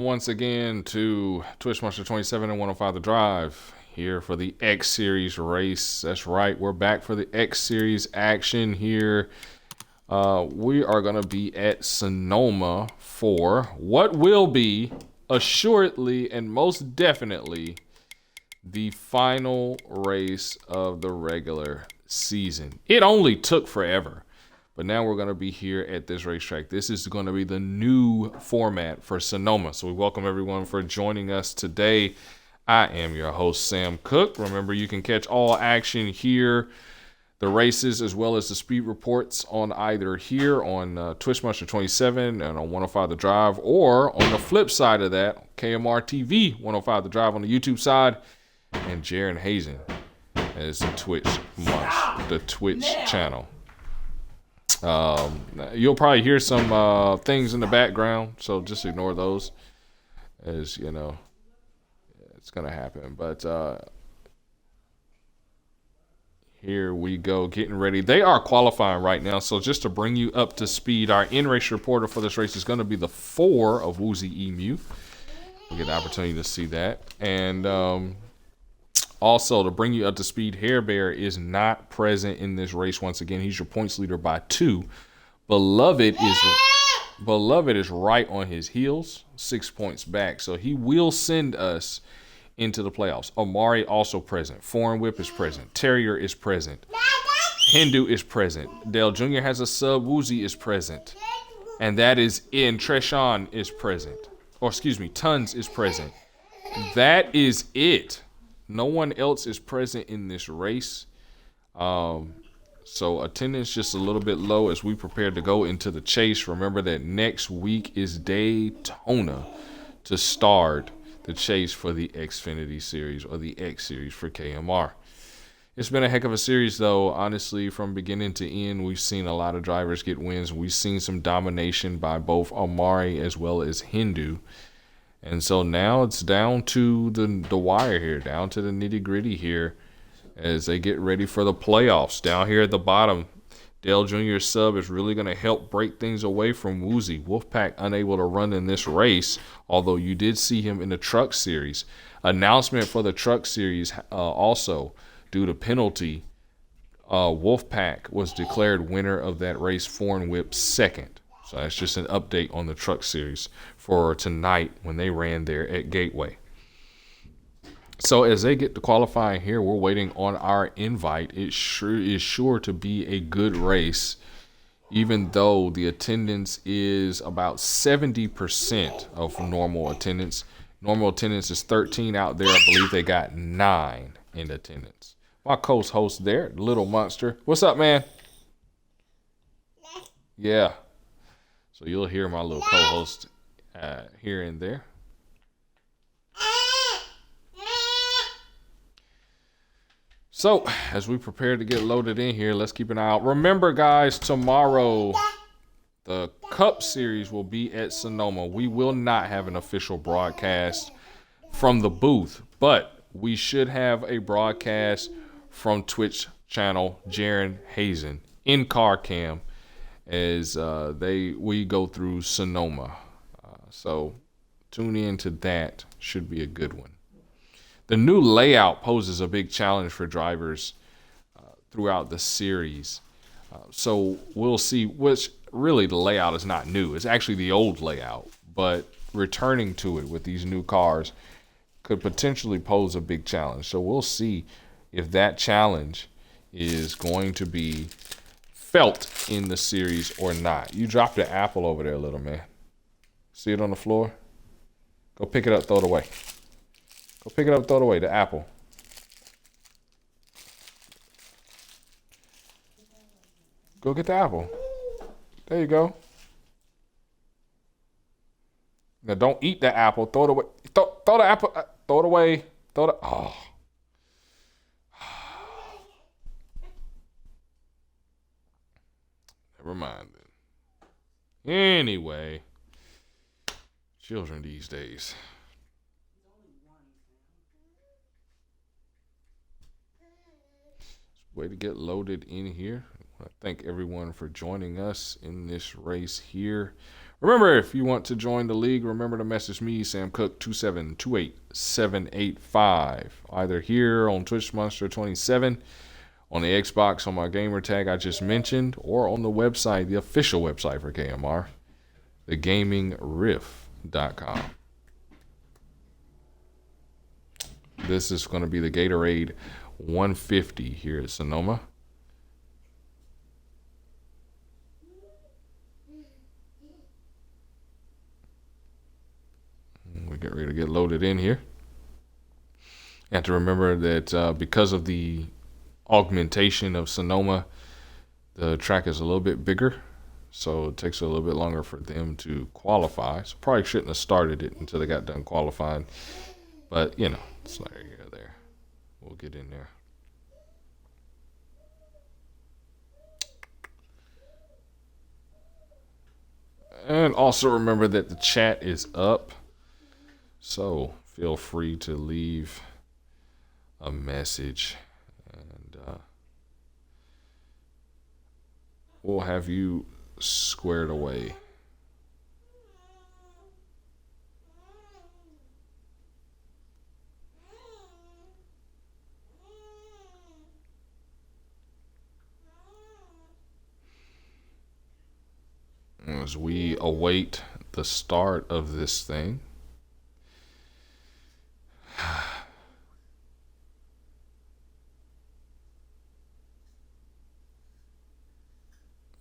Once again to Twitch Monster 27 and 105 The Drive here for the X Series race. That's right, we're back for the X Series action here. We are going to be at Sonoma for what will be assuredly and most definitely the final race of the regular season. It only took forever. But now we're going to be here at this racetrack. This is going to be the new format for Sonoma. So we welcome everyone for joining us today. I am your host, Sam Cook. Remember, you can catch all action here, the races, as well as the speed reports on either here on Twitch Monster 27 and on 105 The Drive, or on the flip side of that, KMR TV 105 The Drive on the YouTube side, and Jaron Hazen as the Twitch channel. You'll probably hear some things in the background, so just ignore those, as you know, it's gonna happen. But here we go, getting ready. They are qualifying right now, so just to bring you up to speed, our in-race reporter for this race is going to be the 4 of Woozy Emu. We get the opportunity to see that. And also, to bring you up to speed, Hair Bear is not present in this race once again. He's your points leader by 2. Beloved is right on his heels, 6 points back. So he will send us into the playoffs. Omari also present. Foreign Whip is present. Terrier is present. Hindu is present. Dale Jr. has a sub. Woozy is present. And that is in. Treshawn is present. Or excuse me, Tons is present. That is it. No one else is present in this race. So attendance just a little bit low as we prepare to go into the chase. Remember that next week is Daytona to start the chase for the Xfinity Series, or the X Series for KMR. It's been a heck of a series, though. Honestly, from beginning to end, we've seen a lot of drivers get wins. We've seen some domination by both Omari as well as Hindu. And so now it's down to the wire here, down to the nitty-gritty here as they get ready for the playoffs. Down here at the bottom, Dale Jr.'s sub is really going to help break things away from Woozy. Wolfpack unable to run in this race, although you did see him in the Truck Series. Announcement for the Truck Series also, due to penalty, Wolfpack was declared winner of that race, Foreign Whip second. So that's just an update on the Truck Series for tonight when they ran there at Gateway. So as they get to qualifying here, we're waiting on our invite. It sure is sure to be a good race, even though the attendance is about 70% of normal attendance. Normal attendance is 13 out there. I believe they got 9 in attendance. My co-host there, Little Monster. What's up, man? Yeah. So you'll hear my little co-host here and there. So as we prepare to get loaded in here, let's keep an eye out. Remember, guys, tomorrow the Cup Series will be at Sonoma. We will not have an official broadcast from the booth, but we should have a broadcast from Twitch channel Jaron Hazen in car cam as we go through Sonoma. So tune in to that. Should be a good one. The new layout poses a big challenge for drivers throughout the series. So we'll see, which really the layout is not new. It's actually the old layout, but returning to it with these new cars could potentially pose a big challenge. So we'll see if that challenge is going to be felt in the series or not. You dropped the apple over there, little man. See it on the floor? Go pick it up, throw it away. Go pick it up, throw it away, the apple. Go get the apple. There you go. Now don't eat the apple, throw it away. Throw the apple, throw it away. Oh. Never mind then. Anyway, children these days. Way to get loaded in here. I thank everyone for joining us in this race here. Remember, if you want to join the league, remember to message me, Sam Cook, 2728785, either here on Twitch Monster 27, on the Xbox on my gamer tag I just mentioned, or on the website, the official website for KMR, thegamingriff.com. This is going to be the Gatorade 150 here at Sonoma. We get ready to get loaded in here. You have to remember that because of the augmentation of Sonoma, the track is a little bit bigger, so it takes a little bit longer for them to qualify. So probably shouldn't have started it until they got done qualifying. But, you know, it's neither here nor there. We'll get in there. And also remember that the chat is up, so feel free to leave a message, and we'll have you squared away. As we await the start of this thing.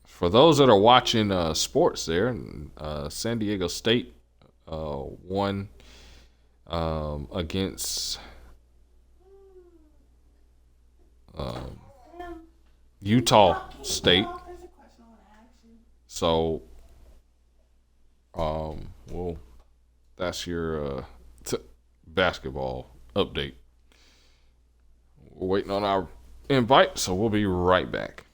For those that are watching sports there, San Diego State won against Utah State. So, well, that's your basketball update. We're waiting on our invite, so we'll be right back.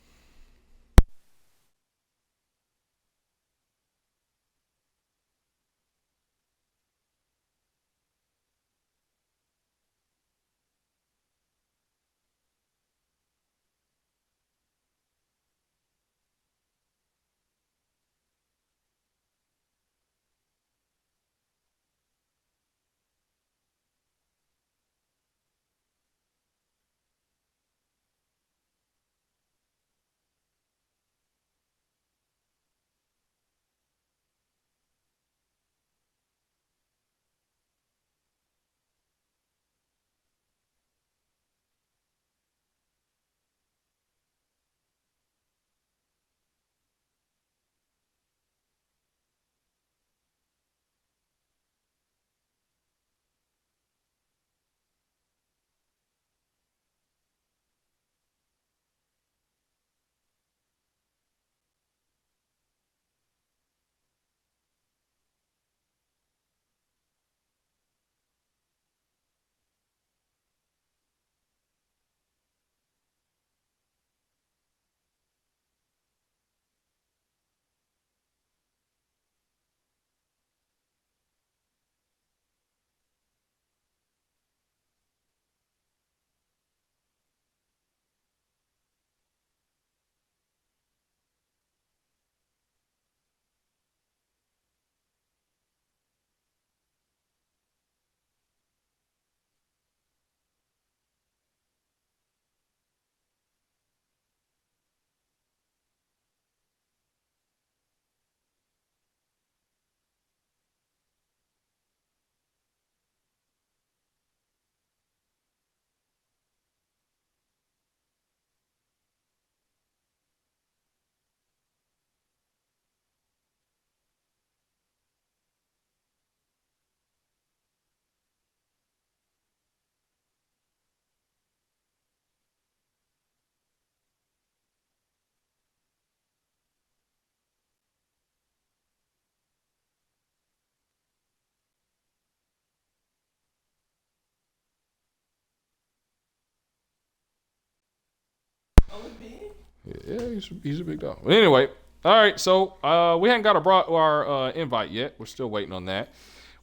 Yeah, he's a big dog. But anyway, all right. So we hadn't got our invite yet. We're still waiting on that.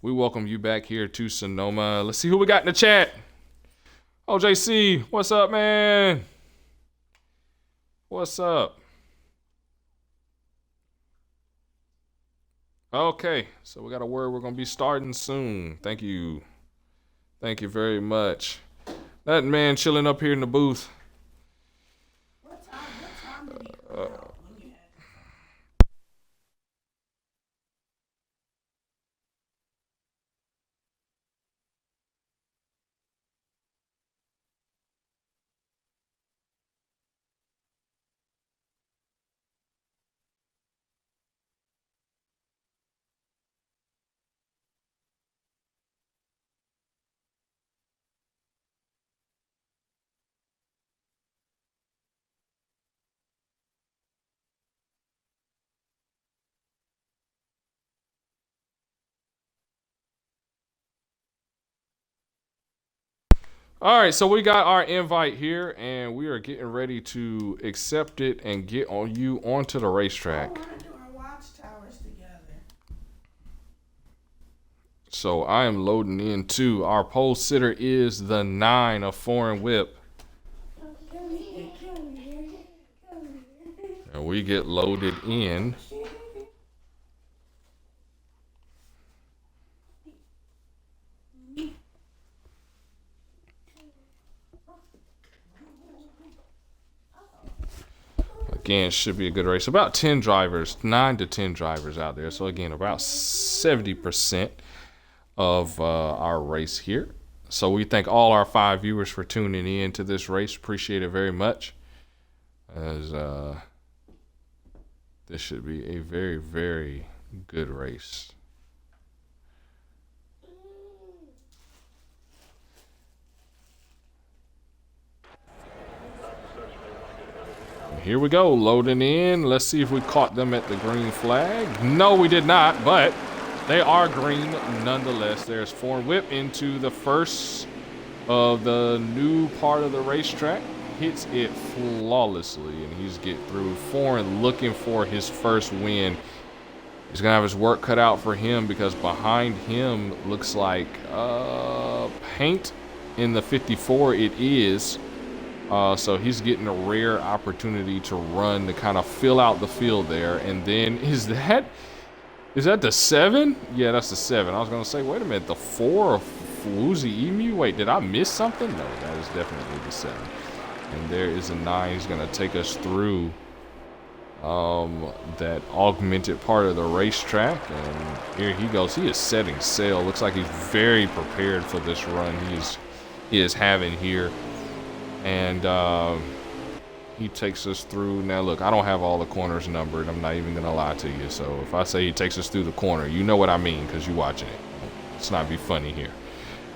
We welcome you back here to Sonoma. Let's see who we got in the chat. Oh, JC, what's up, man? What's up? Okay, so we got a word. We're gonna be starting soon. Thank you. Thank you very much. That man chilling up here in the booth. What time did he come out when you had All right, so we got our invite here, and we are getting ready to accept it and get on you onto the I racetrack. want to do our watchtowers together. So I am loading in too. Our pole sitter is the 9 of Foreign Whip, Come here, come here, come here. and we get loaded in. Again, should be a good race. About 10 drivers, 9 to 10 drivers out there. So again, about 70% of our race here. So we thank all our 5 viewers for tuning in to this race. Appreciate it very much. As this should be a very, very good race. Here we go, loading in. Let's see if we caught them at the green flag. No, we did not, but they are green nonetheless. There's Foreign Whip into the first of the new part of the racetrack. Hits it flawlessly, and he's get through. Foreign looking for his first win. He's gonna have his work cut out for him because behind him looks like paint in the 54. It is. So he's getting a rare opportunity to run to kind of fill out the field there. And then is that the 7? Yeah, that's the 7. I was gonna say, wait a minute, the 4 of Woozy Emu? Wait, did I miss something? No, that is definitely the 7. And there is a 9. He's gonna take us through that augmented part of the racetrack. And here he goes. He is setting sail. Looks like he's very prepared for this run he is having here. And he takes us through. Now look, I don't have all the corners numbered. I'm not even gonna lie to you. So if I say he takes us through the corner, you know what I mean because you're watching it. Let's not be funny here.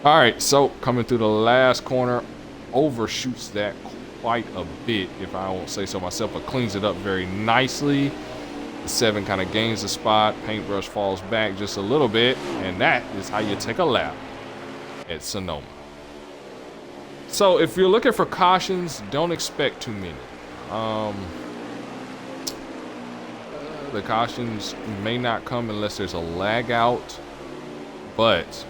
All right, so coming through the last corner, overshoots that quite a bit, if I won't say so myself, but cleans it up very nicely. The 7 kind of gains the spot. Paintbrush falls back just a little bit, and that is how you take a lap at Sonoma. So if you're looking for cautions, don't expect too many. The cautions may not come unless there's a lag out, but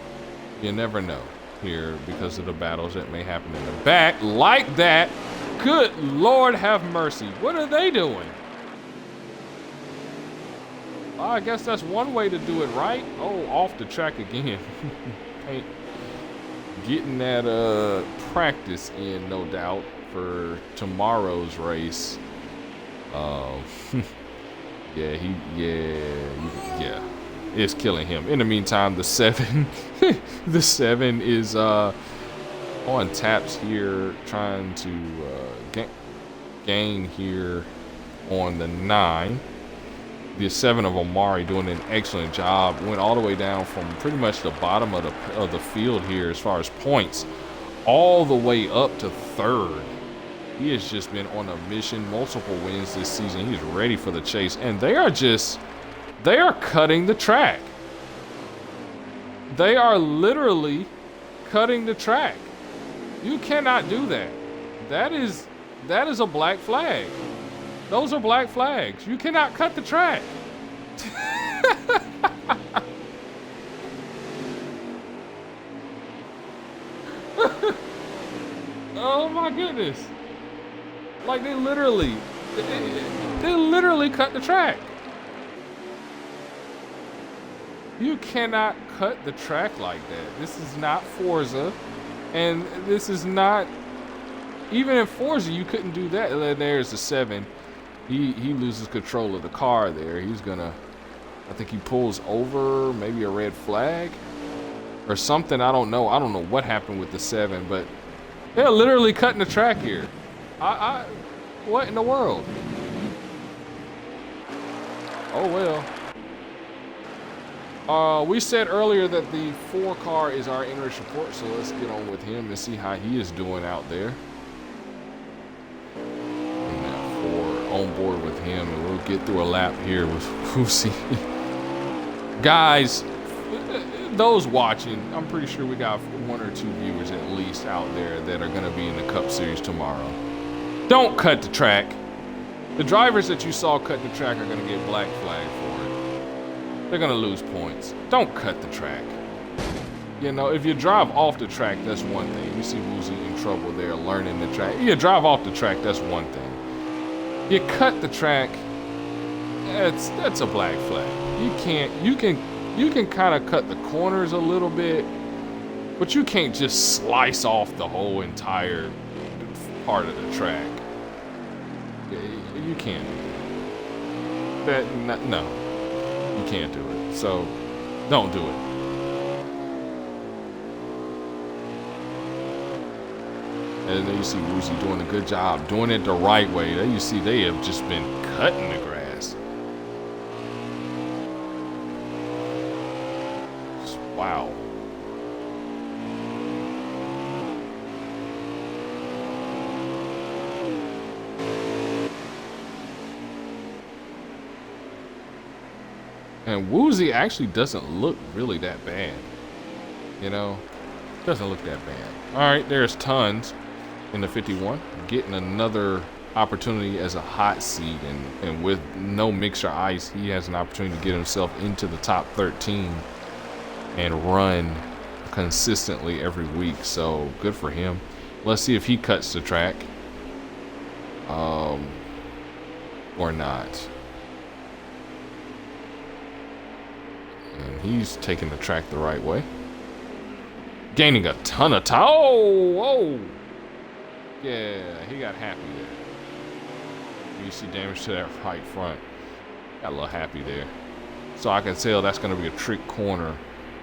you never know here because of the battles that may happen in the back like that. Good Lord have mercy. What are they doing? I guess that's one way to do it, right? Oh, off the track again. Getting that practice in, no doubt, for tomorrow's race. Yeah, it's killing him. In the meantime, the 7, the 7 is on taps here, trying to gain here on the 9. The 7 of Omari doing an excellent job. Went all the way down from pretty much the bottom of the field here as far as points, all the way up to 3rd. He has just been on a mission, multiple wins this season. He's ready for the chase, and they are cutting the track. They are literally cutting the track. You cannot do that. That is a black flag. Those are black flags. You cannot cut the track. Oh my goodness. Like they literally cut the track. You cannot cut the track like that. This is not Forza, and this is not even in Forza. You couldn't do that. There's the 7. He loses control of the car there. He's gonna. I think he pulls over, maybe a red flag or something. I don't know. I don't know what happened with the 7, but they're literally cutting the track here. What in the world? Oh well. We said earlier that the 4 car is our in-race report, so let's get on with him and see how he is doing out there. And that 4 on board with him, and we'll get through a lap here with Woozy. Guys, those watching, I'm pretty sure we got 1 or 2 viewers at least out there that are going to be in the Cup Series tomorrow. Don't cut the track. The drivers that you saw cut the track are going to get black flagged for it. They're going to lose points. Don't cut the track. You know, if you drive off the track, that's one thing. You see Woozy in trouble there learning the track. You drive off the track, that's one thing. You cut the track, that's a black flag. You can kind of cut the corners a little bit, but you can't just slice off the whole entire part of the track. You can't do that. No, you can't do it. So don't do it. And then you see Woozy doing a good job, doing it the right way. There you see they have just been cutting the grass. Wow. And Woozy actually doesn't look really that bad. You know, doesn't look that bad. All right, there's Tons in the 51, getting another opportunity as a hot seat, and with no mixer ice, he has an opportunity to get himself into the top 13 and run consistently every week. So good for him. Let's see if he cuts the track or not. And he's taking the track the right way. Gaining a ton of time. Oh! Yeah, he got happy there. You see damage to that right front. Got a little happy there. So I can tell that's going to be a trick corner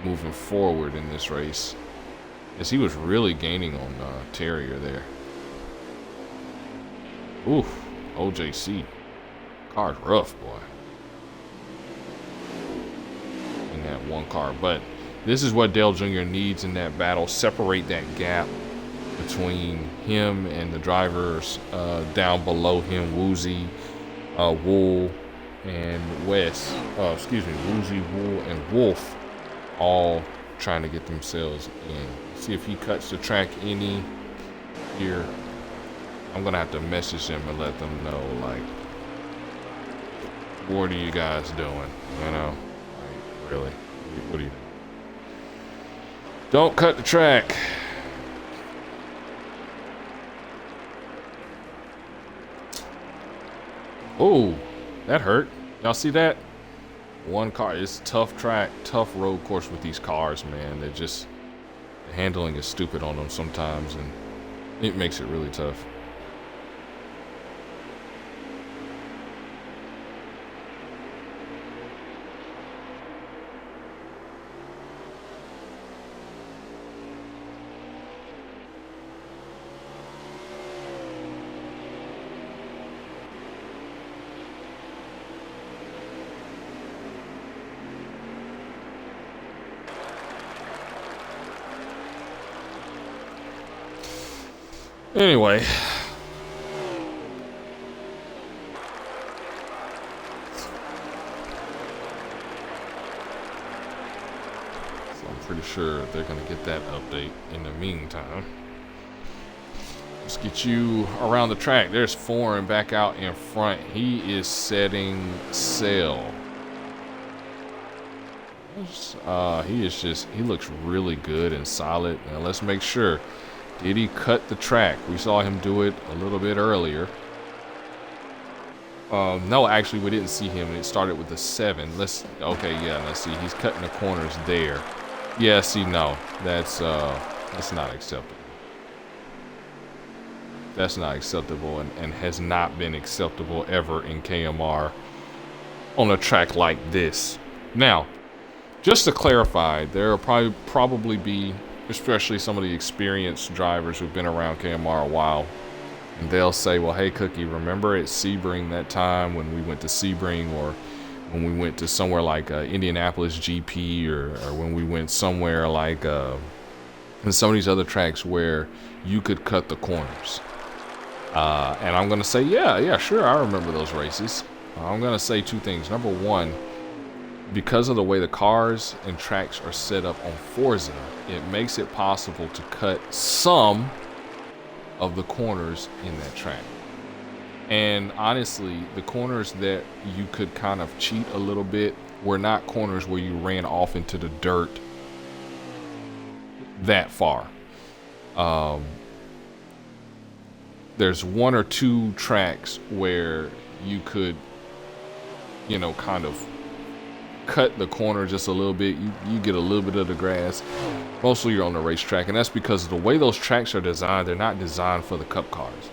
moving forward in this race, as he was really gaining on Terrier there. Oof, OJC. Car's rough, boy. In that one car. But this is what Dale Jr. needs in that battle. Separate that gap between him and the drivers down below him. Woozy, Wool, and Wes. Woozy, Wool, and Wolf, all trying to get themselves in. See if he cuts the track any here. I'm gonna have to message them and let them know, like, what are you guys doing? You know, like, really, what are you doing? Don't cut the track. Oh, that hurt. Y'all see that? One car. It's tough track, tough road course with these cars, man. They're just, the handling is stupid on them sometimes, and it makes it really tough. Anyway, so I'm pretty sure they're going to get that update in the meantime. Let's get you around the track. There's Foreign back out in front. He is setting sail. He looks really good and solid. Now let's make sure. Did he cut the track? We saw him do it a little bit earlier. No, actually, we didn't see him. It started with the 7. Okay, yeah, let's see. He's cutting the corners there. Yeah, see, no, that's not acceptable. That's not acceptable, and has not been acceptable ever in KMR on a track like this. Now, just to clarify, there will probably be, especially some of the experienced drivers who've been around KMR a while, and they'll say, well, hey, Cookie, remember at Sebring that time when we went to Sebring, or when we went to somewhere like Indianapolis GP, or when we went somewhere like some of these other tracks where you could cut the corners. And I'm going to say, yeah, sure, I remember those races. I'm going to say 2 things. Number one, because of the way the cars and tracks are set up on Forza, it makes it possible to cut some of the corners in that track. And honestly, the corners that you could kind of cheat a little bit were not corners where you ran off into the dirt that far. There's 1 or 2 tracks where you could, kind of cut the corner just a little bit. You get a little bit of the grass. Mostly you're on the racetrack, and that's because of the way those tracks are designed. They're not designed for the cup cars.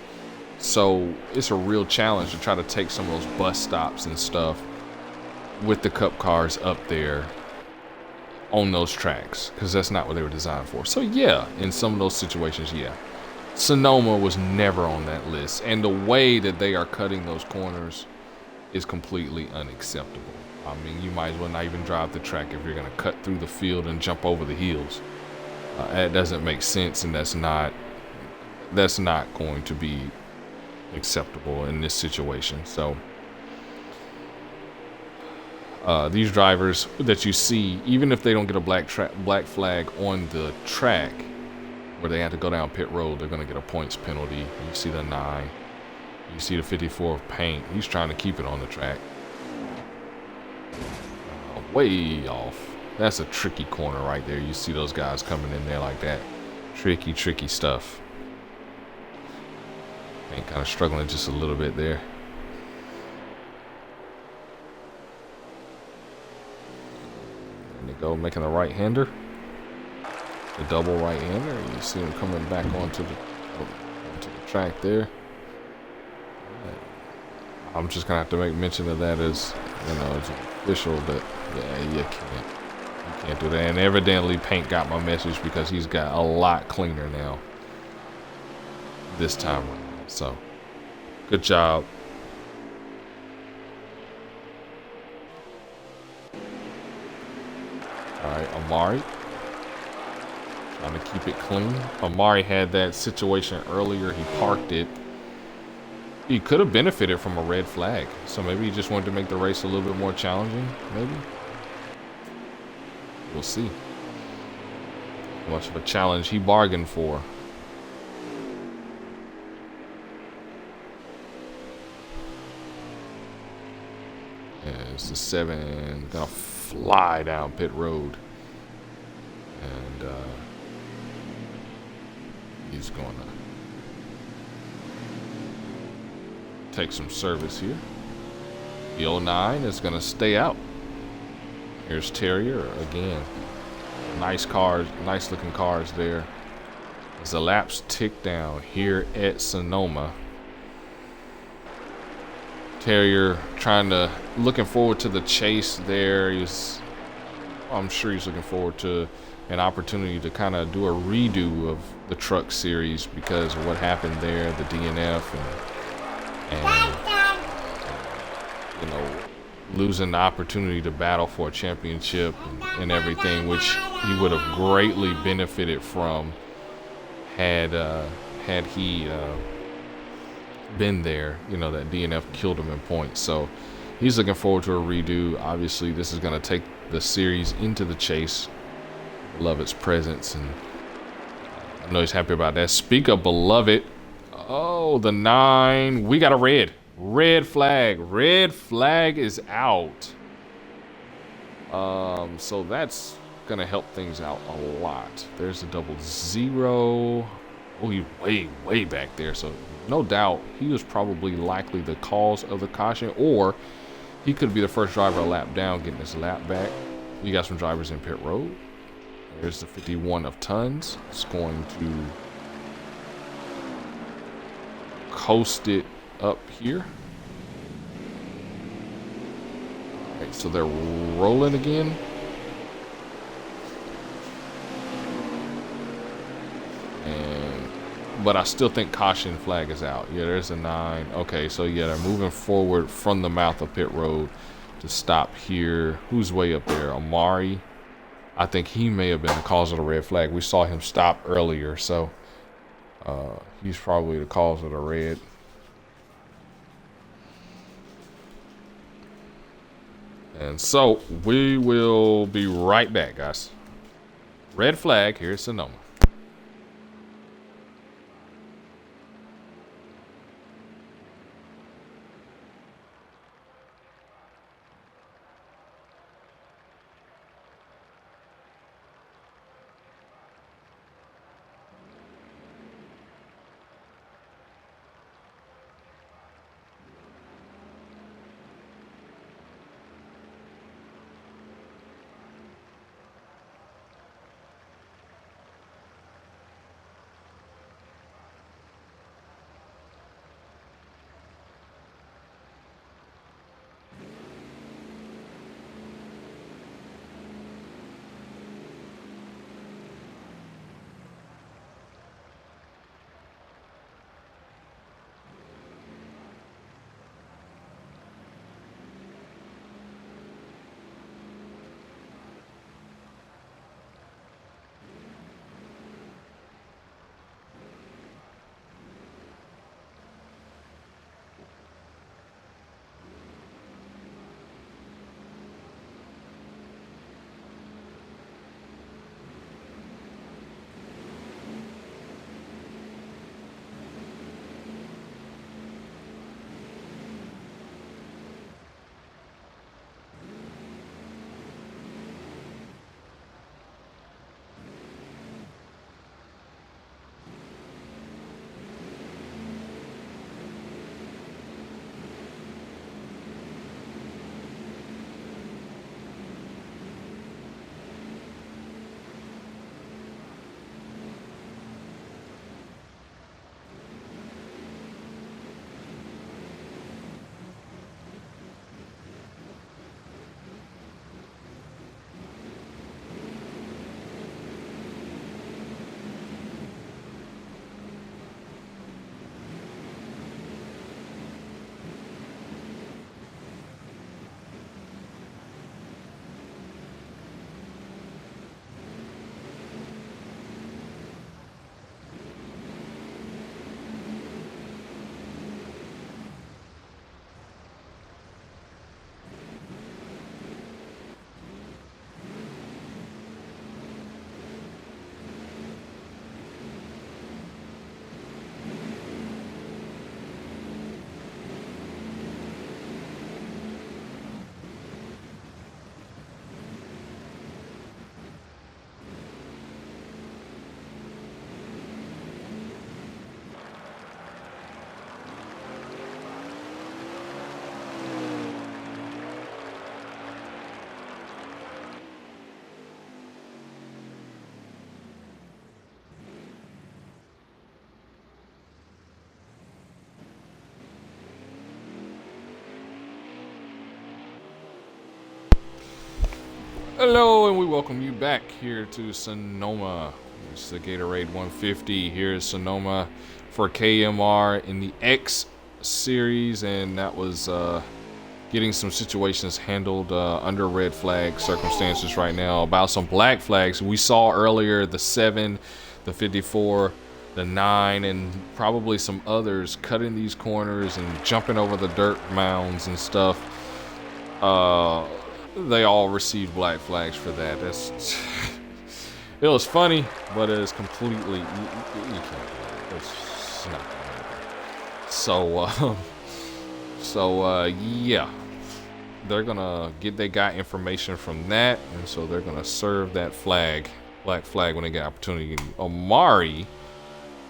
So it's a real challenge to try to take some of those bus stops and stuff with the cup cars up there on those tracks, because that's not what they were designed for. So yeah, in some of those situations, yeah. Sonoma was never on that list, and the way that they are cutting those corners is completely unacceptable. I mean, you might as well not even drive the track if you're going to cut through the field and jump over the hills. That doesn't make sense, and that's not going to be acceptable in this situation. So these drivers that you see, even if they don't get a black flag on the track where they have to go down pit road, they're going to get a points penalty. You see the 9. You see the 54 of paint. He's trying to keep it on the track. Way off. That's a tricky corner right there. You see those guys coming in there like that. Tricky stuff. Paint kind of struggling just a little bit there. There they go, making a right-hander. The double right-hander. You see him coming back onto the track there. I'm just gonna have to make mention of that as, it's official that you can't do that. And evidently Paint got my message, because he's got a lot cleaner now this time around. So good job. All right, Amari trying to keep it clean. Amari had that situation earlier. He parked it. He could have benefited from a red flag. So maybe he just wanted to make the race a little bit more challenging, maybe. We'll see how much of a challenge he bargained for. It's the 7 gonna fly down pit road, and he's gonna take some service here. The 09 is gonna stay out. Here's Terrier again. Nice cars, nice looking cars there. As the laps tick down here at Sonoma. Terrier looking forward to the chase there. I'm sure he's looking forward to an opportunity to kind of do a redo of the truck series because of what happened there, the DNF, and losing the opportunity to battle for a championship and everything, which he would have greatly benefited from had he been there. That DNF killed him in points. So he's looking forward to a redo. Obviously, this is going to take the series into the chase. Love its presence, and I know he's happy about that. Speak of beloved. Oh, the 9. We got a red flag. Red flag is out. So that's gonna help things out a lot. There's a 00. Oh, he's way back there. So no doubt he was probably likely the cause of the caution, or he could be the first driver a lap down, getting his lap back. You got some drivers in pit road. There's the 51 of tons. It's going to coast it up here. All right, so they're rolling again. But I still think caution flag is out. Yeah, there's a 9. Okay, so yeah, they're moving forward from the mouth of pit road to stop here. Who's way up there? Amari. I think he may have been the cause of the red flag. We saw him stop earlier, so he's probably the cause of the red. And so we will be right back, guys. Red flag. Here's Sonoma. Hello, and we welcome you back here to Sonoma. It's the Gatorade 150. Here's Sonoma for KMR in the X Series, and that was getting some situations handled under red flag circumstances right now. About some black flags we saw earlier, the 7, the 54, the 9, and probably some others cutting these corners and jumping over the dirt mounds and stuff. They all received black flags for that. It was funny, but it is completely you can't do that. It's not gonna happen. So yeah, they're gonna they got information from that, and so they're gonna serve that black flag when they get opportunity. Amari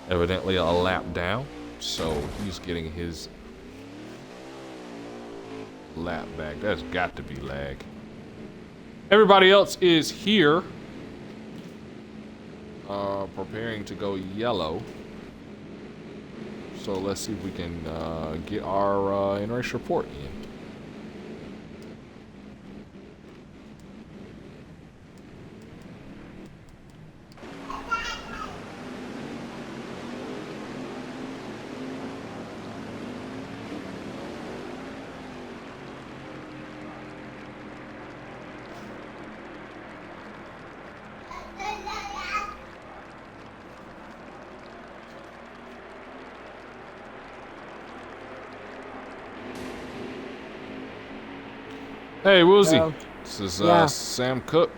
evidently a lap down. So he's getting his lap back. That's got to be lag. Everybody else is here, preparing to go yellow. So let's see if we can get our in-race report in. Hey, Woozy. Hello. This is Yeah. Sam Cook.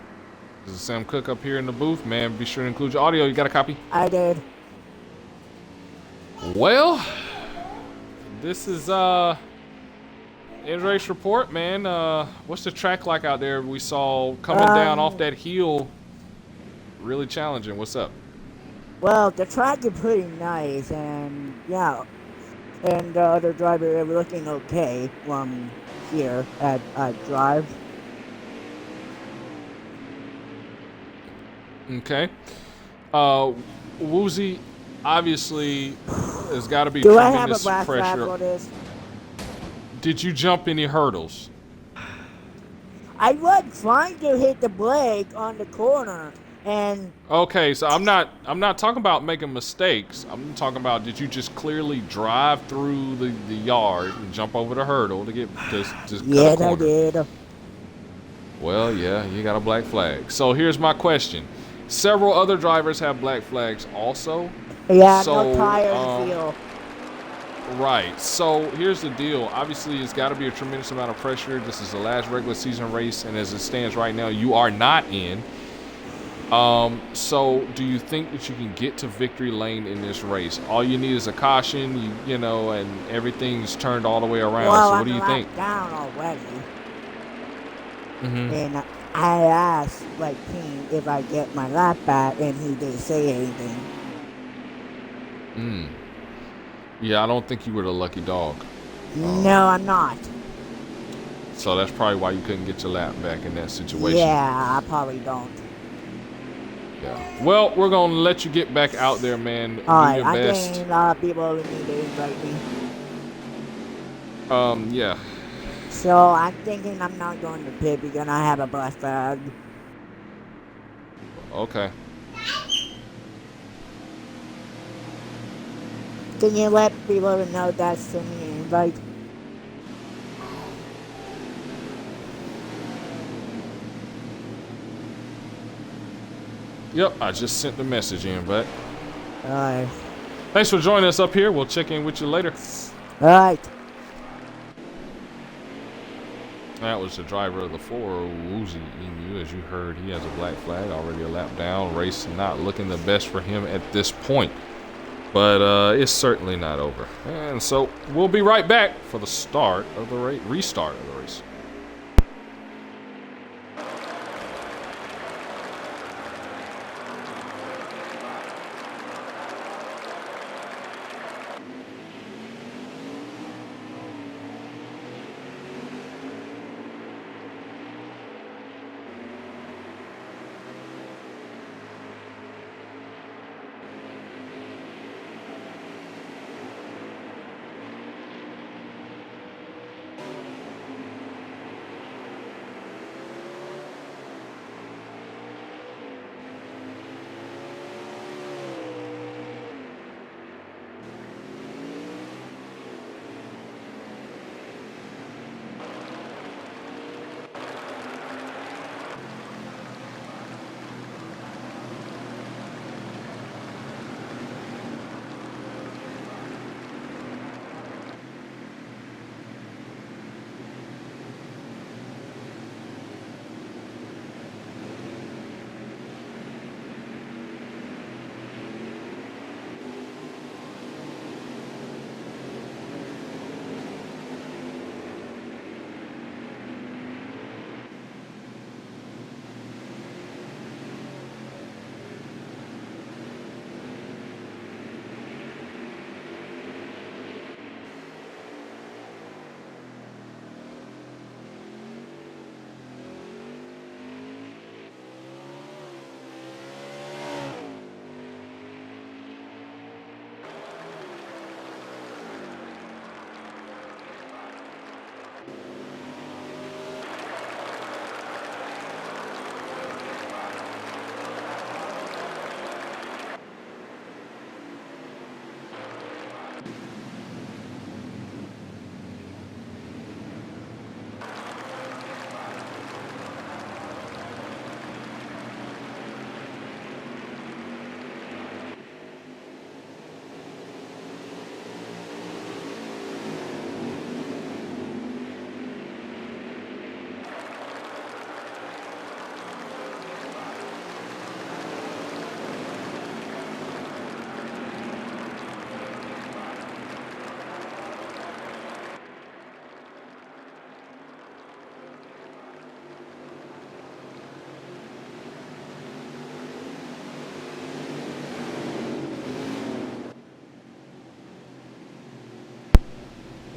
This is Sam Cook up here in the booth, man. Be sure to include your audio. You got a copy? I did. Well, this is in-race report, man. What's the track like out there? We saw coming down off that hill. Really challenging. What's up? Well, the track is pretty nice, and yeah, and the other driver are looking okay from here at drive. Okay. Woozy, obviously, there's got to be Do I have a tremendous blast flag pressure. for this? Did you jump any hurdles? I was trying to hit the brake on the corner, and Okay, so I'm not talking about making mistakes. I'm talking about, did you just clearly drive through the yard and jump over the hurdle to get just cut a yes, I corner? did. Well, yeah, you got a black flag. So here's my question. Several other drivers have black flags also. Yeah, So, no tires feel. Right. So here's the deal. Obviously, it's got to be a tremendous amount of pressure. This is the last regular season race, and as it stands right now, you are not in. So do you think that you can get to victory lane in this race? All you need is a caution, you know, and everything's turned all the way around. Well, So what I'm do you think? lapped down already, Mm-hmm. and I asked like King if I get my lap back, and he didn't say anything. Yeah, I don't think you were the lucky dog. No, I'm not. So that's probably why you couldn't get your lap back in that situation. Yeah, I probably don't. Yeah. Well, we're going to let you get back out there, man. Alright, Do your I'm best. getting a lot of people who need to invite me. Yeah. So I'm thinking I'm not going to pit because I have a black flag. Okay. Can you let people know that's sending an invite? Yep, I just sent the message in, but Alright. thanks for joining us up here. We'll check in with you later. Alright. That was the driver of the 4, Woozy Emu. As you heard, he has a black flag, already a lap down. Race not looking the best for him at this point. But it's certainly not over. And so we'll be right back for the start of the race, restart of the race.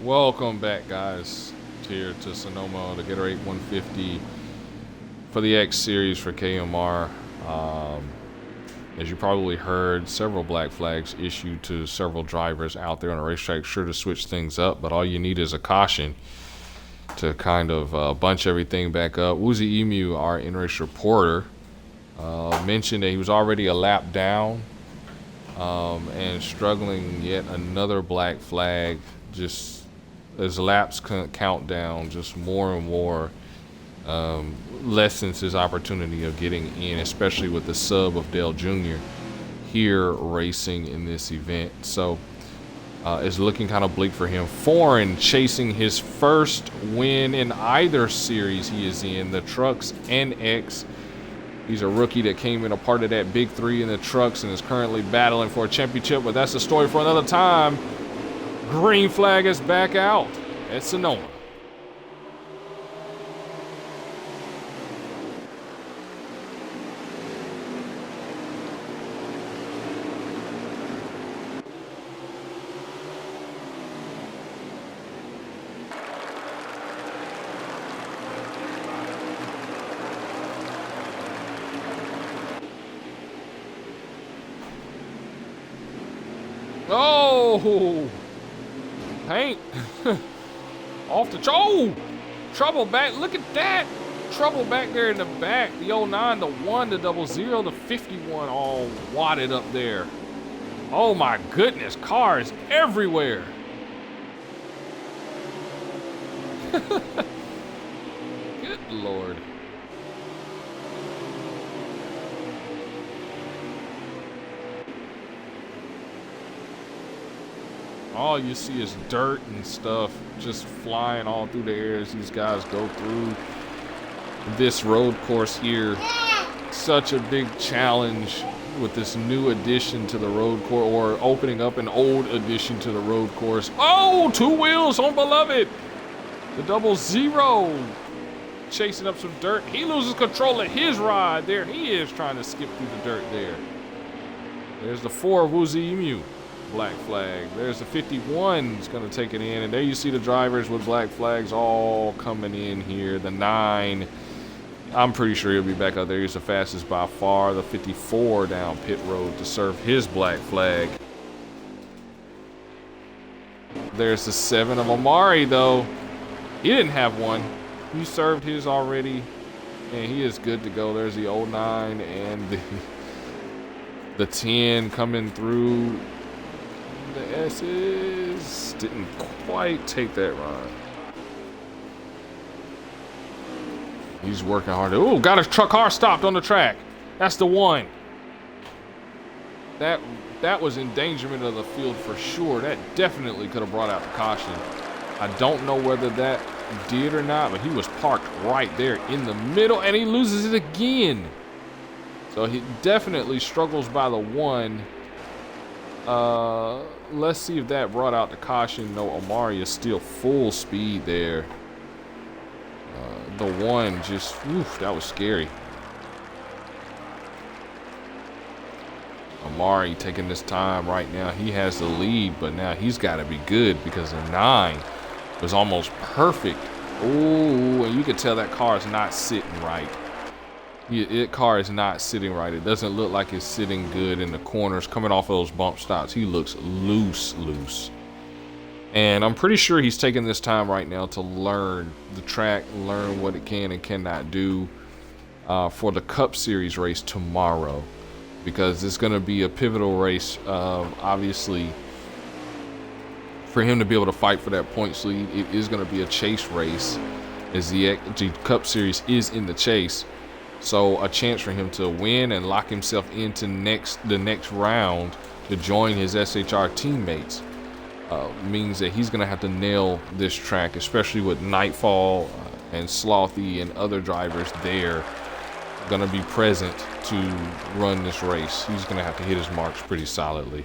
Welcome back, guys, here to Sonoma, the Gatorade 150 for the X Series for KMR. As you probably heard, several black flags issued to several drivers out there on the racetrack, sure to switch things up, but all you need is a caution to kind of bunch everything back up. Woozy Emu, our in-race reporter, mentioned that he was already a lap down and struggling yet another black flag, just as laps count down, just more and more lessens his opportunity of getting in, especially with the sub of Dale Jr. here racing in this event. So it's looking kind of bleak for him. Foreign chasing his first win in either series he is in, the trucks and X. He's a rookie that came in a part of that big three in the trucks and is currently battling for a championship, but that's a story for another time. Green flag is back out at Sonoma. Oh, paint off the trouble back. Look at that trouble back there in the back. The 09, the 1, the 00, the 51, all wadded up there. Oh my goodness, cars everywhere. Good Lord. All you see is dirt and stuff just flying all through the air as these guys go through this road course here. Such a big challenge with this new addition to the road course, or opening up an old addition to the road course. Oh, two wheels on Beloved. The 00 chasing up some dirt. He loses control of his ride. There he is trying to skip through the dirt there. There's the 4 Woozy Emu. Black flag. There's the 51. He's going to take it in. And there you see the drivers with black flags all coming in here. The 9. I'm pretty sure he'll be back out there. He's the fastest by far. The 54 down pit road to serve his black flag. There's the 7 of Amari, though. He didn't have one. He served his already. And he is good to go. There's the 09 and the 10 coming through. The S's didn't quite take that ride. He's working hard. Oh, got his truck car stopped on the track. That's the 1. That was endangerment of the field for sure. That definitely could have brought out the caution. I don't know whether that did or not, but he was parked right there in the middle, and he loses it again. So he definitely struggles by the 1. Let's see if that brought out the caution. No, Amari is still full speed there. The 1 just, oof, that was scary. Amari taking this time right now. He has the lead, but now he's got to be good because the 9 was almost perfect. Oh, and you can tell that car is not sitting right. That car is not sitting right. It doesn't look like it's sitting good in the corners. Coming off of those bump stops, he looks loose. And I'm pretty sure he's taking this time right now to learn the track, learn what it can and cannot do for the Cup Series race tomorrow. Because it's going to be a pivotal race, obviously, for him to be able to fight for that points lead. It is going to be a chase race, as the Cup Series is in the chase. So a chance for him to win and lock himself into the next round to join his SHR teammates means that he's going to have to nail this track, especially with Nightfall and Slothy and other drivers there going to be present to run this race. He's going to have to hit his marks pretty solidly.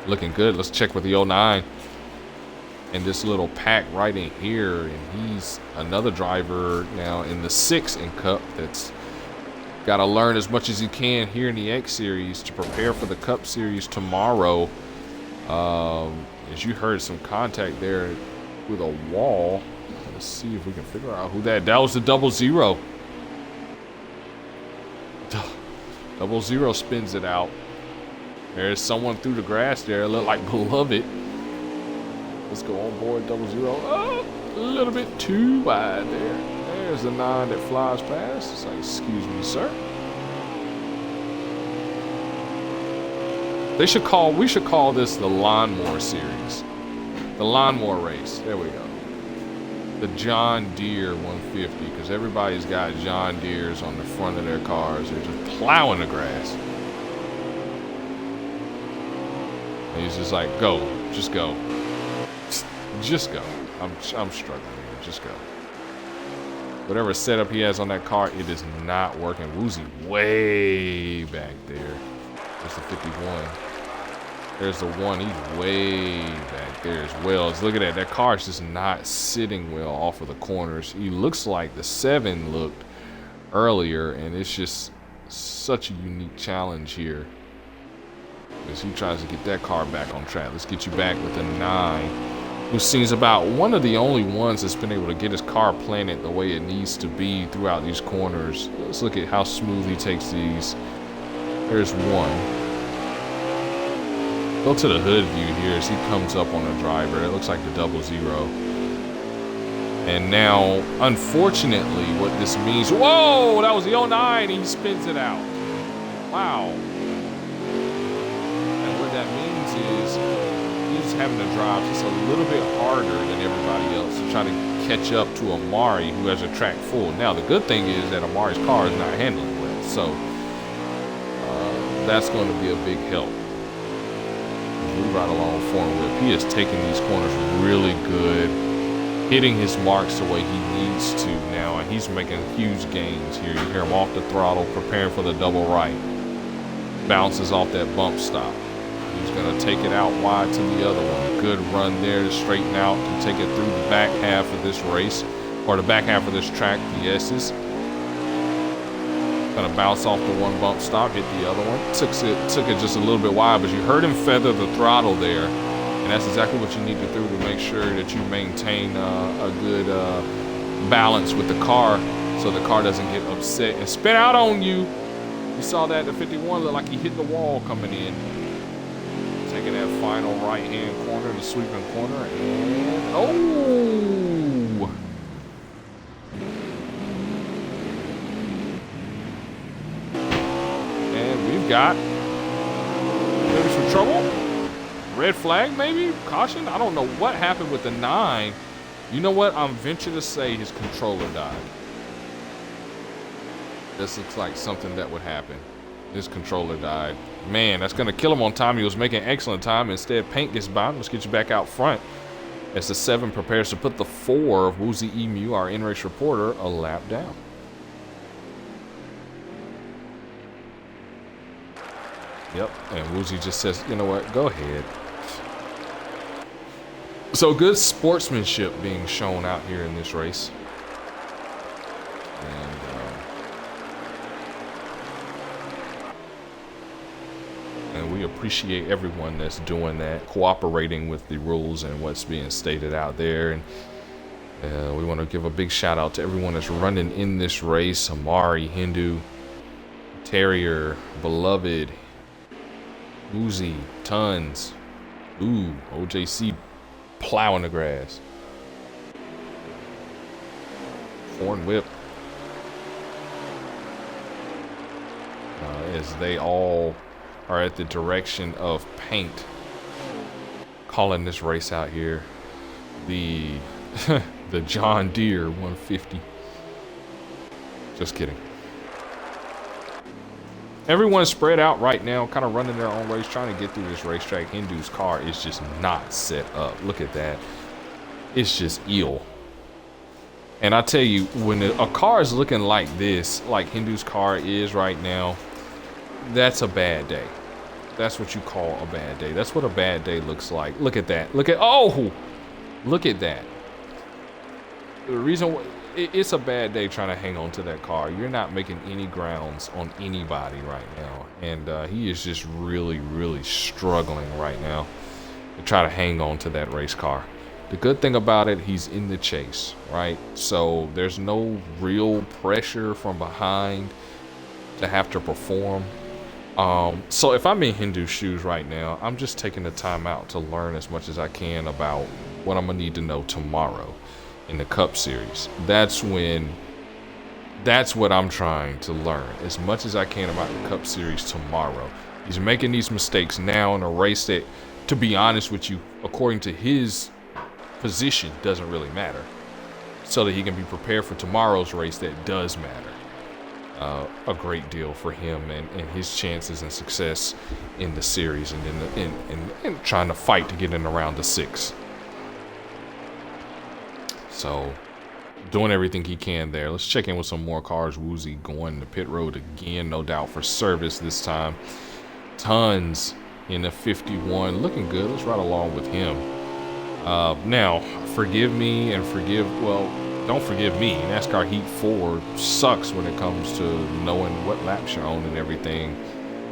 Looking good. Let's check with the 09. And this little pack right in here, and he's another driver now in the 6 in Cup that's Got to learn as much as you can here in the X Series to prepare for the Cup Series tomorrow. As you heard some contact there with a wall. Let's see if we can figure out who that was. The 00. 00 spins it out. There's someone through the grass there. It looked like Beloved. Let's go on board 00. Oh, a little bit too wide there. There's the 9 that flies past. It's like, excuse me, sir. We should call this the Lawnmower Series. The Lawnmower Race. There we go. The John Deere 150, because everybody's got John Deeres on the front of their cars. They're just plowing the grass. And he's just like, go. Just go. Just go. I'm struggling here. Just go. Whatever setup he has on that car, it is not working. Woozy way back there. There's the 51. There's the 1. He's way back there as well. Look at that. That car is just not sitting well off of the corners. He looks like the 7 looked earlier, and it's just such a unique challenge here as he tries to get that car back on track. Let's get you back with the 9, who seems about one of the only ones that's been able to get his car planted the way it needs to be throughout these corners. Let's look at how smooth he takes these. There's 1. Go to the hood view here as he comes up on the driver. It looks like the 00. And now, unfortunately, what this means... Whoa! That was the 09. He spins it out. Wow. And what that means is he's having to drive just a little bit harder than everybody else to try to catch up to Amari, who has a track full. Now, the good thing is that Amari's car is not handling well. So, that's going to be a big help. We ride along for him. He is taking these corners really good, hitting his marks the way he needs to now, and he's making huge gains here. You hear him off the throttle, preparing for the double right. Bounces off that bump stop. He's going to take it out wide to the other one. Good run there to straighten out, to take it through the back half of this race, or the back half of this track, the S's. Gonna bounce off the 1 bump stop, hit the other one. Took it just a little bit wide, but you heard him feather the throttle there, and that's exactly what you need to do to make sure that you maintain a good balance with the car, so the car doesn't get upset and spin out on you. You saw that the 51 looked like he hit the wall coming in. Taking that final right-hand corner, the sweeping corner, and oh! Got maybe some trouble. Red flag, maybe caution. I don't know what happened with the 9. You know what? I'm venture to say his controller died. This looks like something that would happen. His controller died. Man, that's gonna kill him on time. He was making excellent time. Instead, Paint gets by him. Let's get you back out front as the 7 prepares to put the 4 of Woozy Emu, our in-race reporter, a lap down. Yep, and Woozy just says, you know what, go ahead. So good sportsmanship being shown out here in this race. And we appreciate everyone that's doing that, cooperating with the rules and what's being stated out there. And we want to give a big shout out to everyone that's running in this race. Amari, Hindu, Terrier, Beloved, Woozy, Tons. Ooh, OJC plowing the grass. Foreign Whip. As they all are at the direction of Paint, calling this race out here the the John Deere 150. Just kidding. Everyone's spread out right now, kind of running their own race, trying to get through this racetrack. Hindu's car is just not set up. Look at that. It's just ill. And I tell you, when a car is looking like this, like Hindu's car is right now, that's a bad day. That's what you call a bad day. That's what a bad day looks like. Look at that. Look at that. The reason it's a bad day trying to hang on to that car. You're not making any grounds on anybody right now. And he is just really, really struggling right now to try to hang on to that race car. The good thing about it, he's in the chase, right? So there's no real pressure from behind to have to perform. So if I'm in Hindu's shoes right now, I'm just taking the time out to learn as much as I can about what I'm gonna need to know tomorrow in the Cup Series. That's what I'm trying to learn as much as I can about the Cup Series tomorrow. He's making these mistakes now in a race that, to be honest with you, according to his position, doesn't really matter, so that he can be prepared for tomorrow's race that does matter a great deal for him and his chances and success in the series and trying to fight to get in around the 6. So doing everything he can there. Let's check in with some more cars. Woozy going to pit road again, no doubt for service this time. Tons in the 51, looking good. Let's ride along with him. Now, forgive me and don't forgive me. NASCAR Heat 4 sucks when it comes to knowing what laps you're on and everything.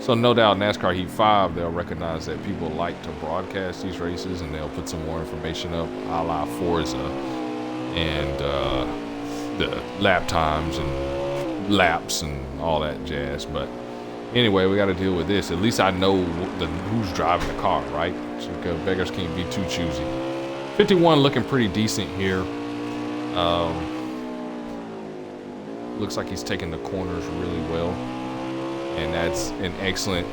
So no doubt NASCAR Heat 5, they'll recognize that people like to broadcast these races and they'll put some more information up, a la Forza, and the lap times and laps and all that jazz. But anyway, we got to deal with this. At least I know who's driving the car, right? So beggars can't be too choosy. 51 looking pretty decent here. Looks like he's taking the corners really well, and that's an excellent,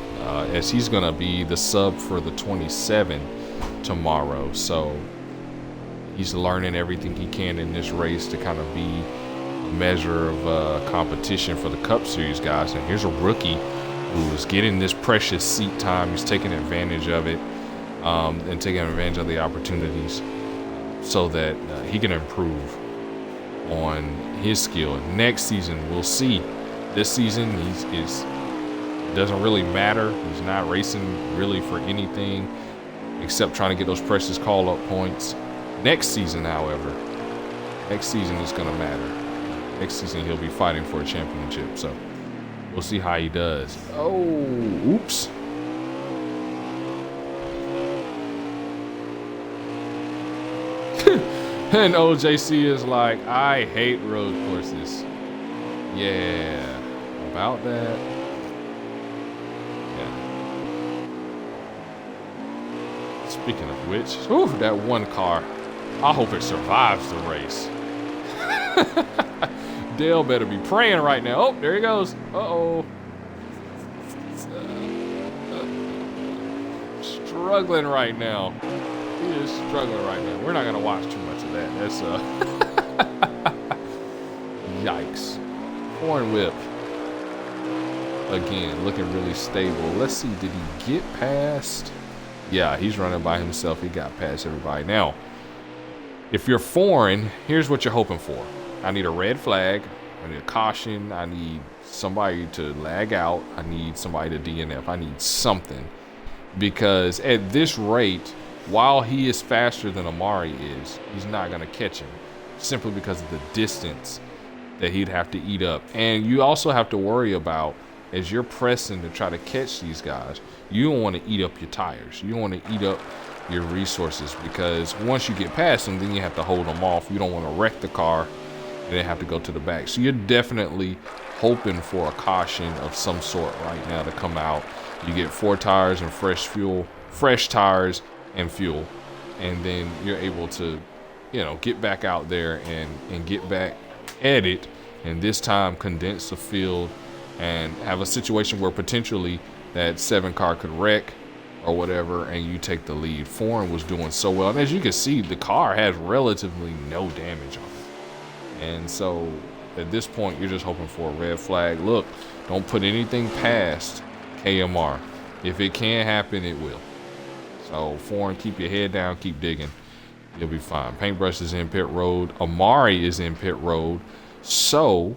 as he's gonna be the sub for the 27 tomorrow. So he's learning everything he can in this race to kind of be a measure of competition for the Cup Series guys. And here's a rookie who's getting this precious seat time. He's taking advantage of it, and taking advantage of the opportunities so that he can improve on his skill. Next season, we'll see. This season, doesn't really matter. He's not racing really for anything except trying to get those precious call-up points. Next season, however, next season is going to matter. Next season, he'll be fighting for a championship. So we'll see how he does. Oh, oops. And OJC is like, I hate road courses. Yeah, about that. Yeah. Speaking of which, whew, that one car, I hope it survives the race. Dale better be praying right now. Oh, there he goes. Uh-oh. Struggling right now. He is struggling right now. We're not going to watch too much of that. That's, yikes. Horn whip. Again, looking really stable. Let's see, did he get past? Yeah, he's running by himself. He got past everybody. Now, if you're foreign, here's what you're hoping for. I need a red flag. I need a caution. I need somebody to lag out. I need somebody to DNF. I need something. Because at this rate, while he is faster than Amari is, he's not going to catch him simply because of the distance that he'd have to eat up. And you also have to worry about, as you're pressing to try to catch these guys, you don't want to eat up your tires. You don't want to eat up your resources, because once you get past them, then you have to hold them off. You don't want to wreck the car and then have to go to the back. So you're definitely hoping for a caution of some sort right now to come out. You get 4 tires and fresh tires and fuel, and then you're able to, get back out there and get back at it, and this time condense the field and have a situation where potentially that 7 car could wreck or whatever, and you take the lead. Foreign was doing so well, and as you can see, the car has relatively no damage on it, and so at this point you're just hoping for a red flag. Look, don't put anything past KMR. If it can happen, it will. So Foreign, keep your head down, keep digging, you'll be fine. Paintbrush is in pit road. Amari is in pit road. So